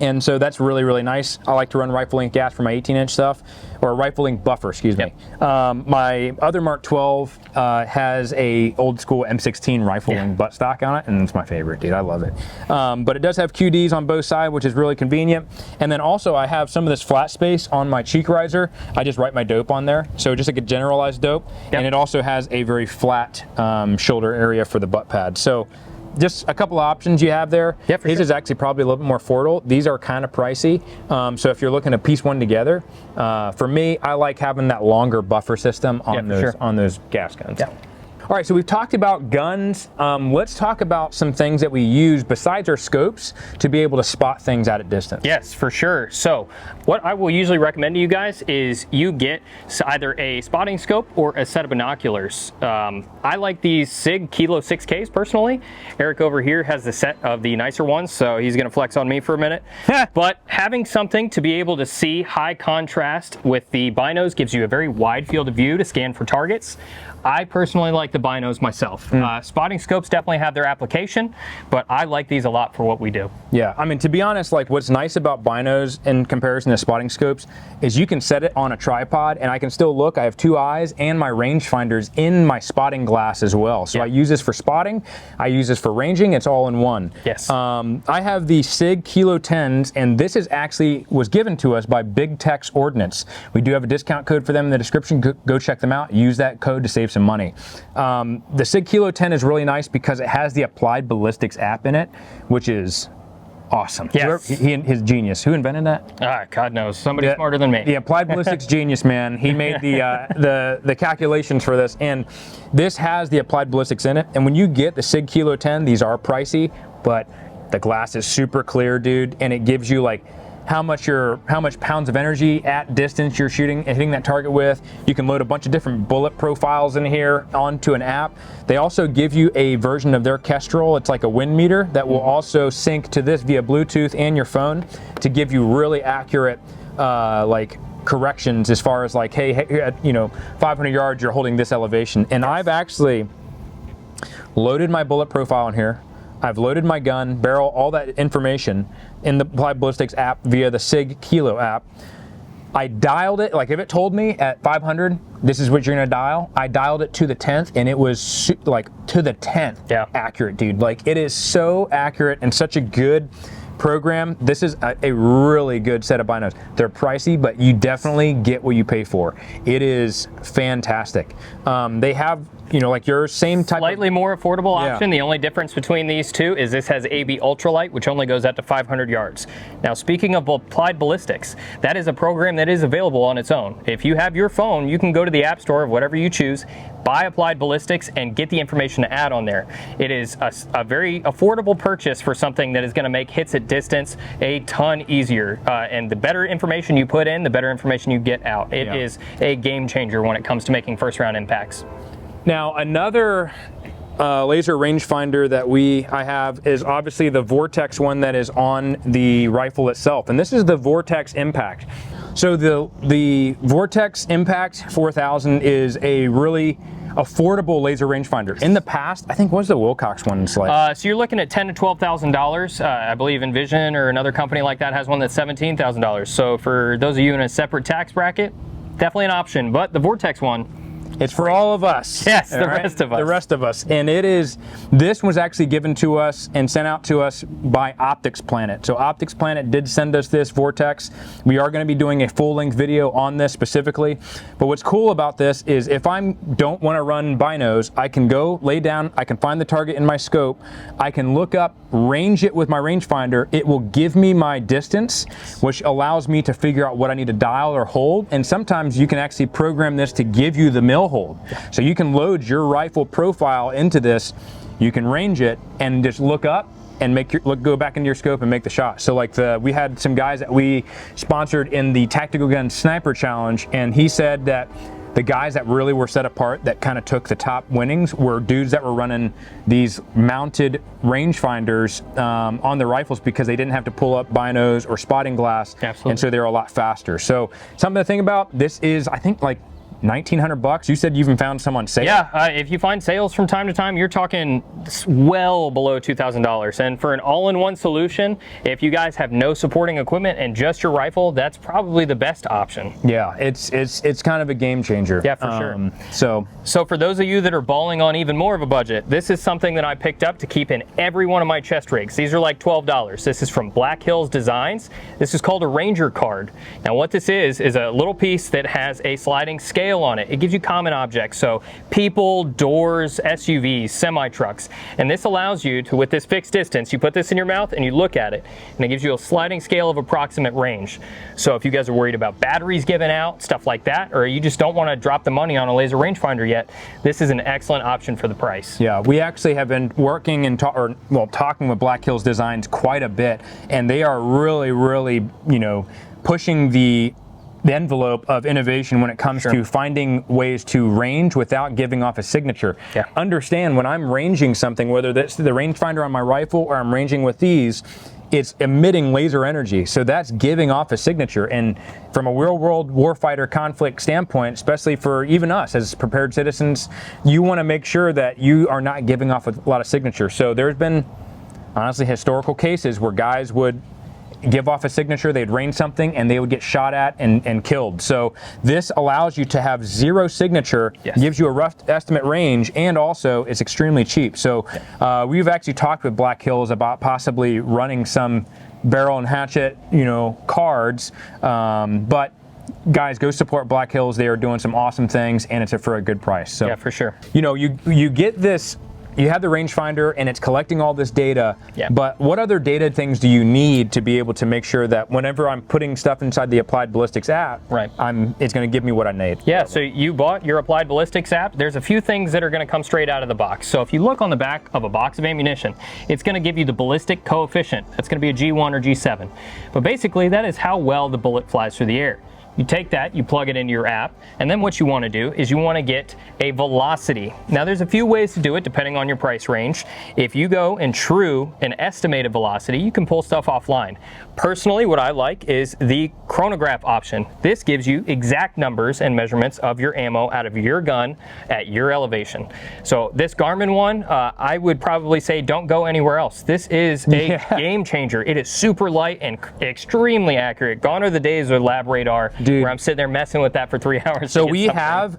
And so that's really, really nice. I like to run rifle length gas for my 18-inch stuff, or a rifle length buffer, excuse me. My other Mark 12 has a old school M16 rifle length buttstock on it, and it's my favorite, dude. I love it. But it does have QDs on both sides, which is really convenient. And then also I have some of this flat space on my cheek riser. I just write my dope on there, so just like a generalized dope. And it also has a very flat shoulder area for the butt pad. So just a couple of options you have there. Yeah, His is actually probably a little bit more affordable. These are kind of pricey. So if you're looking to piece one together, for me, I like having that longer buffer system on those gas guns. Yeah. All right, so we've talked about guns. Let's talk about some things that we use besides our scopes to be able to spot things at a distance. Yes, for sure. So what I will usually recommend to you guys is you get either a spotting scope or a set of binoculars. I like these SIG Kilo 6Ks personally. Eric over here has the set of the nicer ones, so he's gonna flex on me for a minute. But having something to be able to see high contrast with the binos gives you a very wide field of view to scan for targets. I personally like the binos myself. Spotting scopes definitely have their application, but I like these a lot for what we do. Yeah, I mean, to be honest, like what's nice about binos in comparison to spotting scopes is you can set it on a tripod and I can still look. I have two eyes and my rangefinders in my spotting glass as well. So I use this for spotting, I use this for ranging, it's all in one. Yes. I have the SIG Kilo 10s, and this is actually was given to us by Big Tech's Ordnance. We do have a discount code for them in the description. Go check them out. Use that code to save some money. The SIG Kilo 10 is really nice because it has the Applied Ballistics app in it, which is awesome. Yes. He and his genius. Who invented that? God knows. Somebody smarter than me. The Applied Ballistics genius, man. He made the calculations for this, and this has the Applied Ballistics in it. And when you get the SIG Kilo 10, these are pricey, but the glass is super clear, dude, and it gives you like how much pounds of energy at distance you're shooting and hitting that target with. You can load a bunch of different bullet profiles in here onto an app. They also give you a version of their Kestrel. It's like a wind meter that will also sync to this via Bluetooth and your phone to give you really accurate like corrections as far as like, hey, at 500 yards you're holding this elevation. And I've actually loaded my bullet profile in here. I've loaded my gun, barrel, all that information in the Applied Ballistics app via the SIG Kilo app. I dialed it, like if it told me at 500, this is what you're gonna dial, I dialed it to the 10th and it was like to the 10th accurate, dude. Like it is so accurate and such a good program, this is a really good set of binos. They're pricey, but you definitely get what you pay for. It is fantastic. They have, you know, like your same type slightly more affordable option. The only difference between these two is this has AB Ultralight, which only goes out to 500 yards. Now, speaking of applied ballistics, that is a program that is available on its own. If you have your phone, you can go to the App Store of whatever you choose, buy Applied Ballistics, and get the information to add on there. It is a very affordable purchase for something that is going to make hits at distance a ton easier. And the better information you put in, the better information you get out. It is a game changer when it comes to making first round impacts. Now, another laser rangefinder that I have is obviously the Vortex one that is on the rifle itself, and this is the Vortex Impact. So the Vortex Impact 4000 is a really affordable laser rangefinder. In the past, I think, what was the Wilcox one like? So you're looking at $10,000 to $12,000. I believe Envision or another company like that has one that's $17,000. So for those of you in a separate tax bracket, definitely an option. But the Vortex one, it's for all of us. Yes, the rest of us. The rest of us. And this was actually given to us and sent out to us by Optics Planet. So Optics Planet did send us this Vortex. We are going to be doing a full-length video on this specifically. But what's cool about this is if I don't want to run binos, I can go lay down, I can find the target in my scope, I can look up, range it with my rangefinder. It will give me my distance, which allows me to figure out what I need to dial or hold. And sometimes you can actually program this to give you the mill hold. So you can load your rifle profile into this, you can range it and just look up and go back into your scope and make the shot. So like we had some guys that we sponsored in the Tactical Gun Sniper Challenge, and he said that the guys that really were set apart that kind of took the top winnings were dudes that were running these mounted rangefinders on the rifles because they didn't have to pull up binos or spotting glass. Absolutely. And so they're a lot faster. So something to think about. This is, I think, like $1,900. You said you even found some on sale. Yeah, if you find sales from time to time, you're talking well below $2,000. And for an all-in-one solution, if you guys have no supporting equipment and just your rifle, that's probably the best option. Yeah, it's kind of a game changer. Yeah, for sure. So for those of you that are balling on even more of a budget, this is something that I picked up to keep in every one of my chest rigs. These are like $12. This is from Black Hills Designs. This is called a Ranger card. Now what this is a little piece that has a sliding scale on it. It gives you common objects, so people, doors, SUVs, semi-trucks, and this allows you to, with this fixed distance, you put this in your mouth and you look at it, and it gives you a sliding scale of approximate range. So if you guys are worried about batteries giving out, stuff like that, or you just don't want to drop the money on a laser rangefinder yet, this is an excellent option for the price. Yeah, we actually have been working and talking with Black Hills Designs quite a bit, and they are really, really, pushing the envelope of innovation when it comes to finding ways to range without giving off a signature. Yeah. Understand, when I'm ranging something, whether that's the rangefinder on my rifle or I'm ranging with these, it's emitting laser energy, so that's giving off a signature. And from a real-world warfighter conflict standpoint, especially for even us as prepared citizens, you want to make sure that you are not giving off a lot of signature. So there's been, honestly, historical cases where guys would give off a signature, they'd range something, and they would get shot at and killed. So this allows you to have zero signature, gives you a rough estimate range, and also it's extremely cheap. So we've actually talked with Black Hills about possibly running some barrel and hatchet, cards, but guys, go support Black Hills. They are doing some awesome things, and it's for a good price. So yeah, for sure. You get this. You have the rangefinder and it's collecting all this data, but what other data things do you need to be able to make sure that whenever I'm putting stuff inside the Applied Ballistics app, it's going to give me what I need? Yeah, so you bought your Applied Ballistics app. There's a few things that are going to come straight out of the box. So if you look on the back of a box of ammunition, it's going to give you the ballistic coefficient. That's going to be a G1 or G7. But basically, that is how well the bullet flies through the air. You take that, you plug it into your app, and then what you want to do is you want to get a velocity. Now there's a few ways to do it depending on your price range. If you go and true an estimated velocity, you can pull stuff offline. Personally, what I like is the chronograph option. This gives you exact numbers and measurements of your ammo out of your gun at your elevation. So this Garmin one, I would probably say don't go anywhere else. This is a game changer. It is super light and extremely accurate. Gone are the days of lab radar Dude. where I'm sitting there messing with that for 3 hours. So we have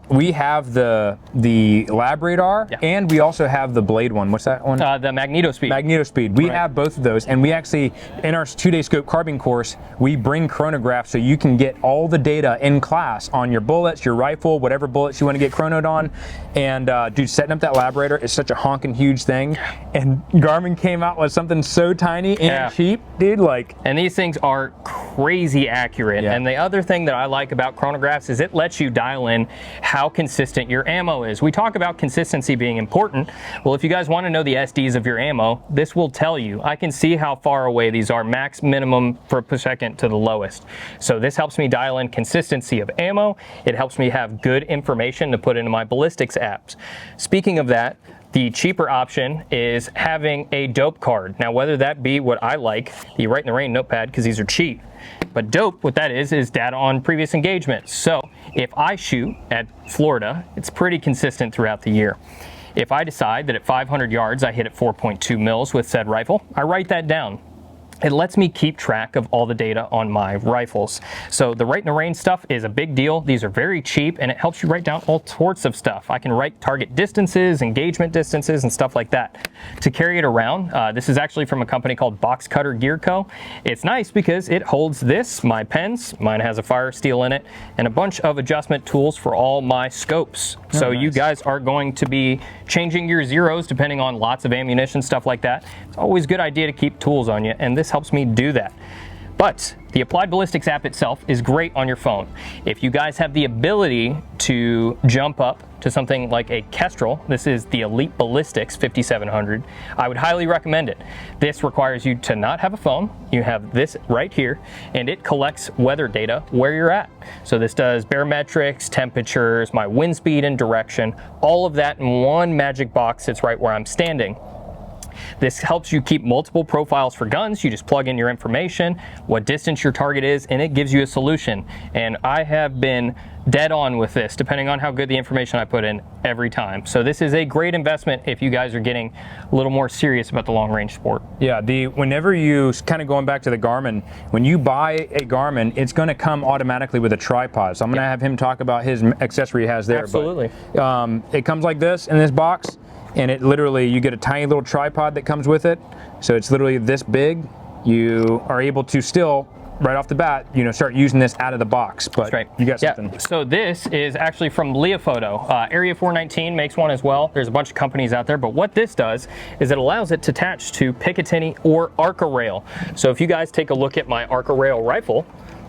the lab radar, and we also have the blade one. What's that one? The Magneto Speed. Magneto Speed. We have both of those, and we actually, in our 2-day scope carbine course, we bring chronographs so you can get all the data in class on your bullets, your rifle, whatever bullets you want to get chronoed on. And dude, setting up that lab radar is such a honking huge thing. And Garmin came out with something so tiny and cheap, dude. Like, and these things are crazy accurate. And the other thing that I like about chronographs is it lets you dial in how consistent your ammo is. We talk about consistency being important. Well, if you guys want to know the SDs of your ammo, this will tell you. I can see how far away these are, max, minimum per second to the lowest. So this helps me dial in consistency of ammo. It helps me have good information to put into my ballistics apps. Speaking of that, the cheaper option is having a dope card. Now, whether that be what I like, the Right in the Rain notepad, because these are cheap, but dope, what that is data on previous engagements. So if I shoot at Florida, it's pretty consistent throughout the year. If I decide that at 500 yards I hit at 4.2 mils with said rifle, I write that down. It lets me keep track of all the data on my rifles. So the Right in the Rain stuff is a big deal. These are very cheap, and it helps you write down all sorts of stuff. I can write target distances, engagement distances, and stuff like that. To carry it around, this is actually from a company called Box Cutter Gear Co. It's nice because it holds this, my pens, mine has a fire steel in it, and a bunch of adjustment tools for all my scopes. So nice. You guys are going to be changing your zeros depending on lots of ammunition, stuff like that. It's always a good idea to keep tools on you, and this helps me do that. But the Applied Ballistics app itself is great on your phone. If you guys have the ability to jump up to something like a Kestrel, this is the Elite Ballistics 5700, I would highly recommend it. This requires you to not have a phone. You have this right here, and it collects weather data where you're at. So this does barometrics, temperatures, my wind speed and direction, all of that in one magic box that's right where I'm standing. This helps you keep multiple profiles for guns. You just plug in your information, what distance your target is, and it gives you a solution. And I have been dead on with this, depending on how good the information I put in every time. So this is a great investment if you guys are getting a little more serious about the long range sport. Yeah, whenever you, kind of going back to the Garmin, when you buy a Garmin, it's going to come automatically with a tripod. So I'm going to have him talk about his accessory he has there. Absolutely. But, it comes like this in this box. And it literally, you get a tiny little tripod that comes with it. So it's literally this big. You are able to still, right off the bat, start using this out of the box. But that's right. You got something. So this is actually from Leophoto. Area 419 makes one as well. There's a bunch of companies out there, but what this does is it allows it to attach to Picatinny or Arca Rail. So if you guys take a look at my Arca Rail rifle,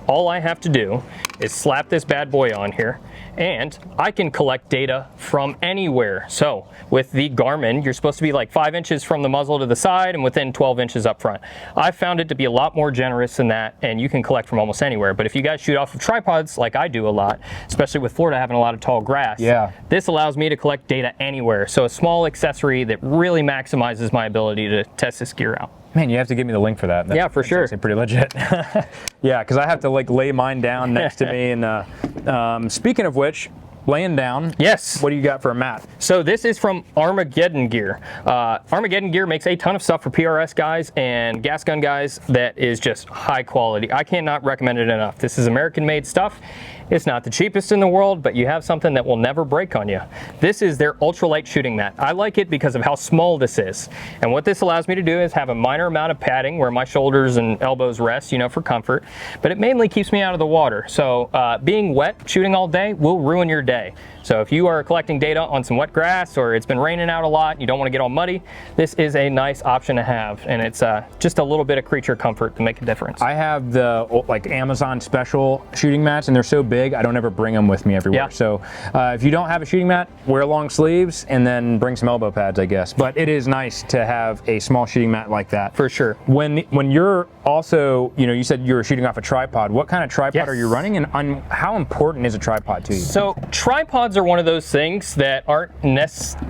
all I have to do is slap this bad boy on here, and I can collect data from anywhere. So with the Garmin, you're supposed to be like 5 inches from the muzzle to the side and within 12 inches up front. I've found it to be a lot more generous than that, and you can collect from almost anywhere. But if you guys shoot off of tripods like I do a lot, especially with Florida having a lot of tall grass, this allows me to collect data anywhere. So a small accessory that really maximizes my ability to test this gear out. Man, you have to give me the link for that. Yeah, for sure. That's pretty legit. Yeah, because I have to lay mine down next to me. And speaking of which, laying down. Yes. What do you got for a mat? So this is from Armageddon Gear. Armageddon Gear makes a ton of stuff for PRS guys and gas gun guys that is just high quality. I cannot recommend it enough. This is American-made stuff. It's not the cheapest in the world, but you have something that will never break on you. This is their ultralight shooting mat. I like it because of how small this is. And what this allows me to do is have a minor amount of padding where my shoulders and elbows rest, for comfort, but it mainly keeps me out of the water. So being wet, shooting all day will ruin your day. So if you are collecting data on some wet grass or it's been raining out a lot and you don't want to get all muddy, this is a nice option to have, and it's just a little bit of creature comfort to make a difference. I have the Amazon special shooting mats, and they're so big I don't ever bring them with me everywhere. Yeah. So if you don't have a shooting mat, wear long sleeves and then bring some elbow pads, I guess. But it is nice to have a small shooting mat like that. For sure. When you're also, you said you were shooting off a tripod. What kind of tripod are you running, and how important is a tripod to you? So tripods are one of those things that aren't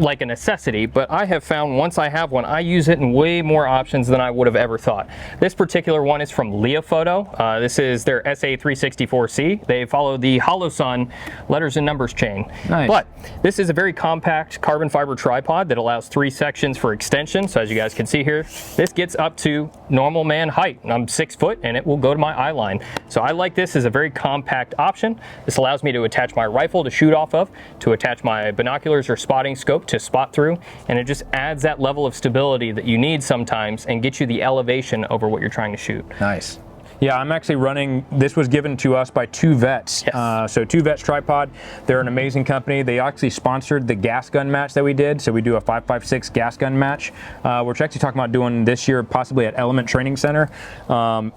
like a necessity, but I have found once I have one, I use it in way more options than I would have ever thought. This particular one is from Leofoto. This is their SA364C. They follow the Holosun letters and numbers chain. Nice. But this is a very compact carbon fiber tripod that allows 3 sections for extension. So as you guys can see here, this gets up to normal man height. I'm 6 foot and it will go to my eye line. So I like this as a very compact option. This allows me to attach my rifle to shoot off of, to attach my binoculars or spotting scope to spot through, and it just adds that level of stability that you need sometimes and gets you the elevation over what you're trying to shoot. Nice. Yeah, I'm actually running, this was given to us by 2 Vets. Yes. So 2 Vets Tripod, they're an amazing company. They actually sponsored the gas gun match that we did. So we do a 5.56 gas gun match. We're actually talking about doing this year, possibly at Element Training Center.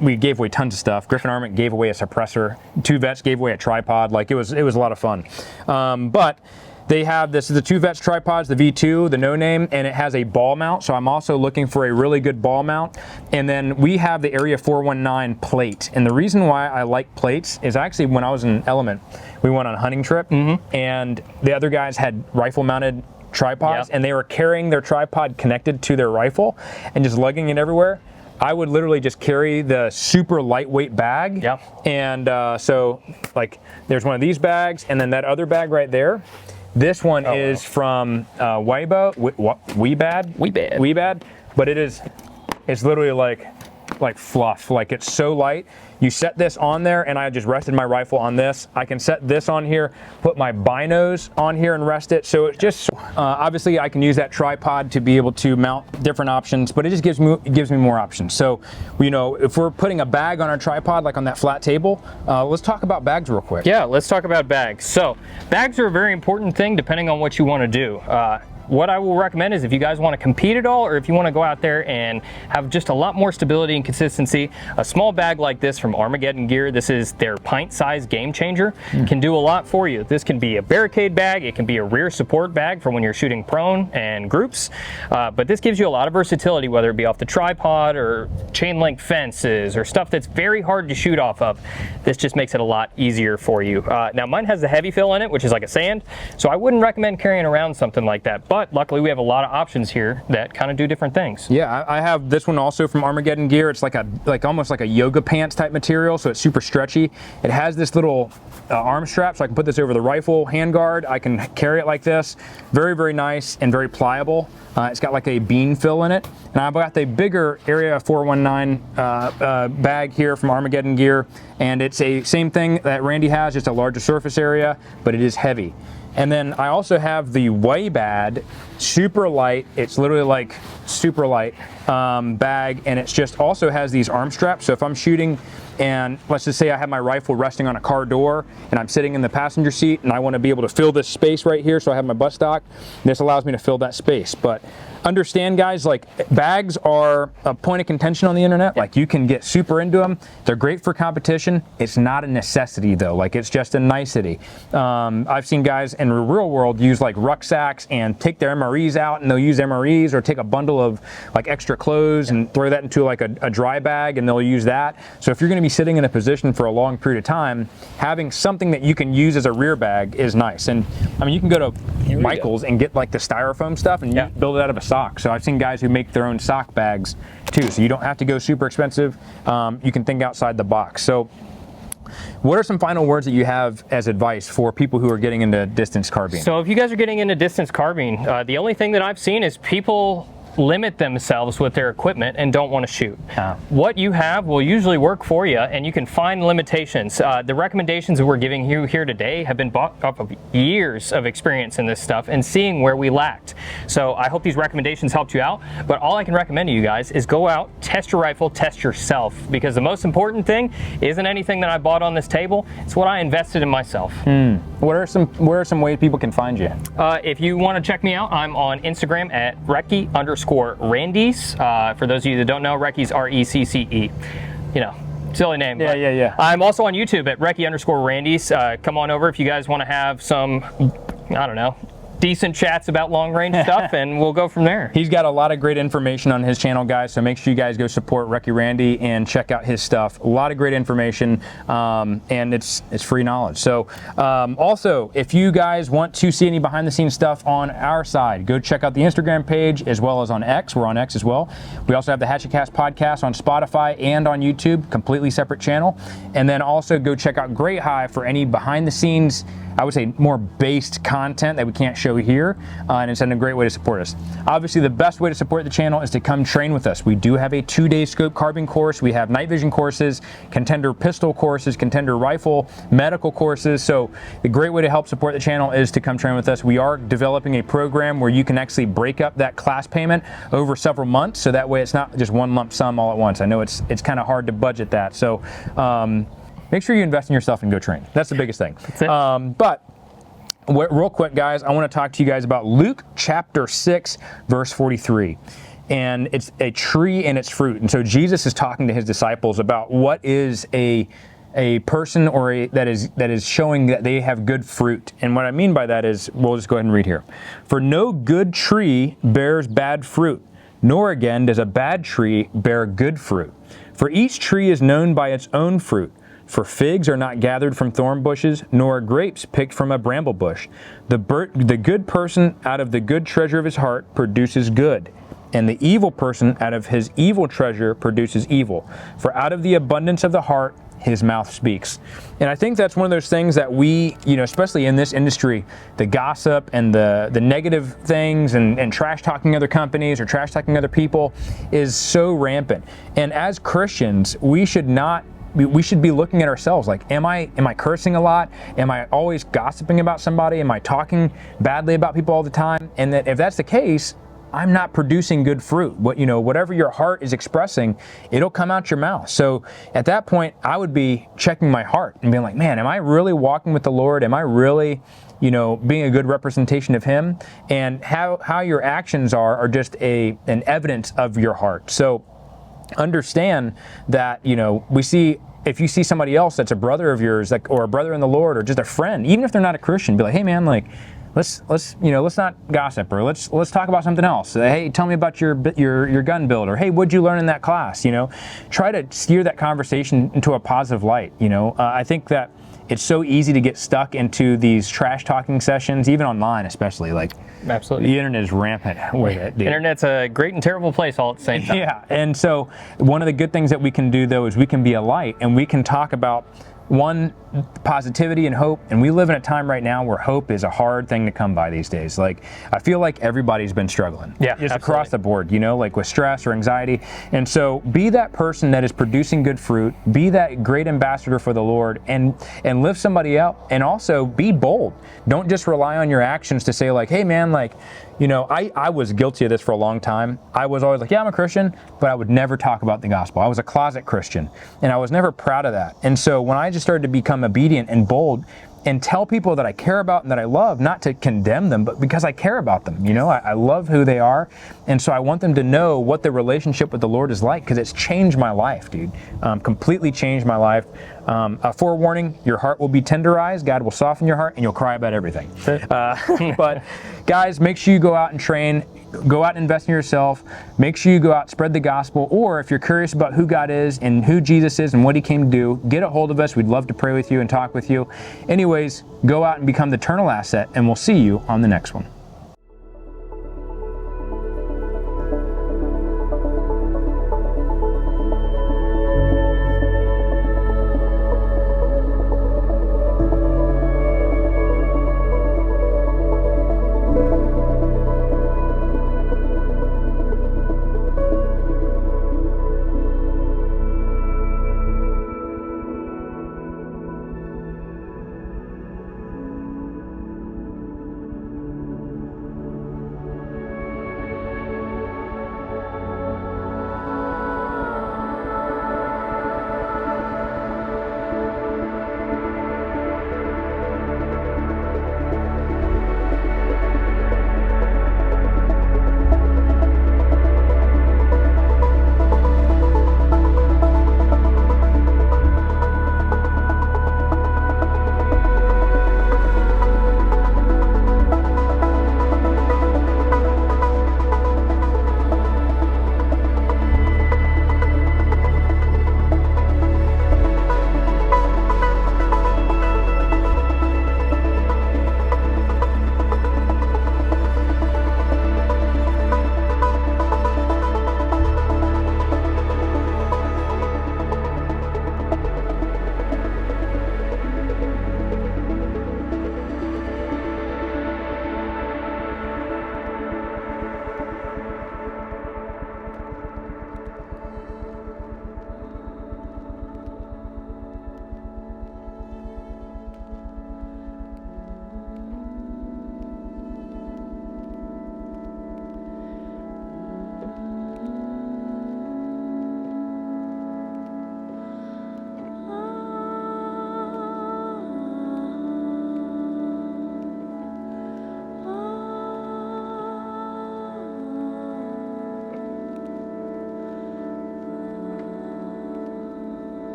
We gave away tons of stuff. Griffin Arment gave away a suppressor. 2 Vets gave away a tripod. Like it was a lot of fun. But they have, this is the 2 Vets tripods, the V2, the no name, and it has a ball mount. So I'm also looking for a really good ball mount. And then we have the Area 419 plate. And the reason why I like plates is actually when I was in Element, we went on a hunting trip and the other guys had rifle mounted tripods and they were carrying their tripod connected to their rifle and just lugging it everywhere. I would literally just carry the super lightweight bag. And so like there's one of these bags and then that other bag right there. This one is from Weibo, Weebad, but it's literally like fluff. Like it's so light. You set this on there, and I just rested my rifle on this. I can set this on here, put my binos on here and rest it. So it just, obviously I can use that tripod to be able to mount different options, but it just gives me more options. So, you know, if we're putting a bag on our tripod, like on that flat table, let's talk about bags real quick. Yeah, let's talk about bags. So bags are a very important thing depending on what you want to do. What I will recommend is if you guys want to compete at all, or if you want to go out there and have just a lot more stability and consistency, a small bag like this from Armageddon Gear, this is their pint-sized game changer, can do a lot for you. This can be a barricade bag, it can be a rear support bag for when you're shooting prone and groups, but this gives you a lot of versatility, whether it be off the tripod or chain link fences or stuff that's very hard to shoot off of. This just makes it a lot easier for you. Now mine has the heavy fill in it, which is like a sand, so I wouldn't recommend carrying around something like that. But luckily we have a lot of options here that kind of do different things. Yeah, I have this one also from Armageddon Gear. It's like almost like a yoga pants type material, so it's super stretchy. It has this little arm strap, so I can put this over the rifle handguard. I can carry it like this. Very, very nice and very pliable. It's got like a bean fill in it. And I've got the bigger Area 419 bag here from Armageddon Gear, and it's a same thing that Randy has, just a larger surface area, but it is heavy. And then I also have the Weibad super light, it's literally like super light bag, and it's just also has these arm straps. So if I'm shooting and let's just say I have my rifle resting on a car door and I'm sitting in the passenger seat and I want to be able to fill this space right here, so I have my butt stock, this allows me to fill that space. But understand, guys, like bags are a point of contention on the internet. Like you can get super into them. They're great for competition. It's not a necessity though. Like it's just a nicety. I've seen guys in the real world use like rucksacks and take their MREs out, and they'll use MREs or take a bundle of like extra clothes and throw that into like a dry bag, and they'll use that. So if you're going to be sitting in a position for a long period of time, having something that you can use as a rear bag is nice. And I mean, you can go to Michael's and get like the styrofoam stuff and you build it out of a sock. So I've seen guys who make their own sock bags too. So you don't have to go super expensive. You can think outside the box. So what are some final words that you have as advice for people who are getting into distance carbine? So if you guys are getting into distance carbine, the only thing that I've seen is people limit themselves with their equipment and don't want to shoot. What you have will usually work for you, and you can find limitations. The recommendations that we're giving you here today have been bought off of years of experience in this stuff and seeing where we lacked. So I hope these recommendations helped you out, but all I can recommend to you guys is go out, test your rifle, test yourself, because the most important thing isn't anything that I bought on this table, it's what I invested in myself. Where are some ways people can find you? If you want to check me out, I'm on Instagram at Recce_Randy's. For those of you that don't know, Recce's R-E-C-C-E. You know, silly name. Yeah. I'm also on YouTube at Recce_Randy's. Come on over if you guys want to have some, I don't know, decent chats about long range stuff, and we'll go from there. He's got a lot of great information on his channel, guys, so make sure you guys go support Recky Randy and check out his stuff. A lot of great information, and it's free knowledge. So also, if you guys want to see any behind the scenes stuff on our side, go check out the Instagram page as well as on X. We're on X as well. We also have the HatchetCast podcast on Spotify and on YouTube, completely separate channel. And then also go check out Great High for any behind the scenes, I would say more based content that we can't show here, and it's a great way to support us. Obviously, the best way to support the channel is to come train with us. We do have a 2-day scope carbine course. We have night vision courses, contender pistol courses, contender rifle, medical courses. So the great way to help support the channel is to come train with us. We are developing a program where you can actually break up that class payment over several months, so that way it's not just one lump sum all at once. I know it's kind of hard to budget that. So make sure you invest in yourself and go train. That's the biggest thing. But real quick, guys, I want to talk to you guys about Luke chapter 6, verse 43. And it's a tree and its fruit. And so Jesus is talking to his disciples about what is a person or that is showing that they have good fruit. And what I mean by that is, we'll just go ahead and read here. For no good tree bears bad fruit, nor again does a bad tree bear good fruit. For each tree is known by its own fruit. For figs are not gathered from thorn bushes, nor are grapes picked from a bramble bush. The good person out of the good treasure of his heart produces good, and the evil person out of his evil treasure produces evil. For out of the abundance of the heart, his mouth speaks. And I think that's one of those things that we, especially in this industry, the gossip and the negative things and trash talking other companies or trash talking other people is so rampant. And as Christians, we should be looking at ourselves like, am I cursing a lot? Am I always gossiping about somebody? Am I talking badly about people all the time? And that if that's the case, I'm not producing good fruit. Whatever your heart is expressing, it'll come out your mouth. So at that point, I would be checking my heart and being like, man, am I really walking with the Lord? Am I really, being a good representation of Him? And how your actions are just an evidence of your heart. So understand that, if you see somebody else that's a brother of yours, or a brother in the Lord, or just a friend, even if they're not a Christian, be like, hey man, let's not gossip, or let's talk about something else. Hey, tell me about your gun build, or hey, what'd you learn in that class? Try to steer that conversation into a positive light. I think that it's so easy to get stuck into these trash talking sessions, even online, especially. Absolutely, the internet is rampant with it, dude. Internet's a great and terrible place all at the same time. Yeah, and so one of the good things that we can do, though, is we can be a light, and we can talk about positivity and hope. And we live in a time right now where hope is a hard thing to come by these days. I feel like everybody's been struggling. Yeah, just across the board, with stress or anxiety. And so be that person that is producing good fruit, be that great ambassador for the Lord, and lift somebody up, and also be bold. Don't just rely on your actions to say hey man, I was guilty of this for a long time. I was always like, yeah, I'm a Christian, but I would never talk about the gospel. I was a closet Christian, and I was never proud of that. And so when I just started to become obedient and bold and tell people that I care about and that I love, not to condemn them, but because I care about them. I love who they are, and so I want them to know what the relationship with the Lord is like, because it's changed my life, dude. Completely changed my life. A forewarning, your heart will be tenderized, God will soften your heart, and you'll cry about everything. But guys, make sure you go out and train. Go out and invest in yourself. Make sure you go out, spread the gospel. Or if you're curious about who God is and who Jesus is and what He came to do, get a hold of us. We'd love to pray with you and talk with you. Anyways, go out and become the eternal asset, and we'll see you on the next one.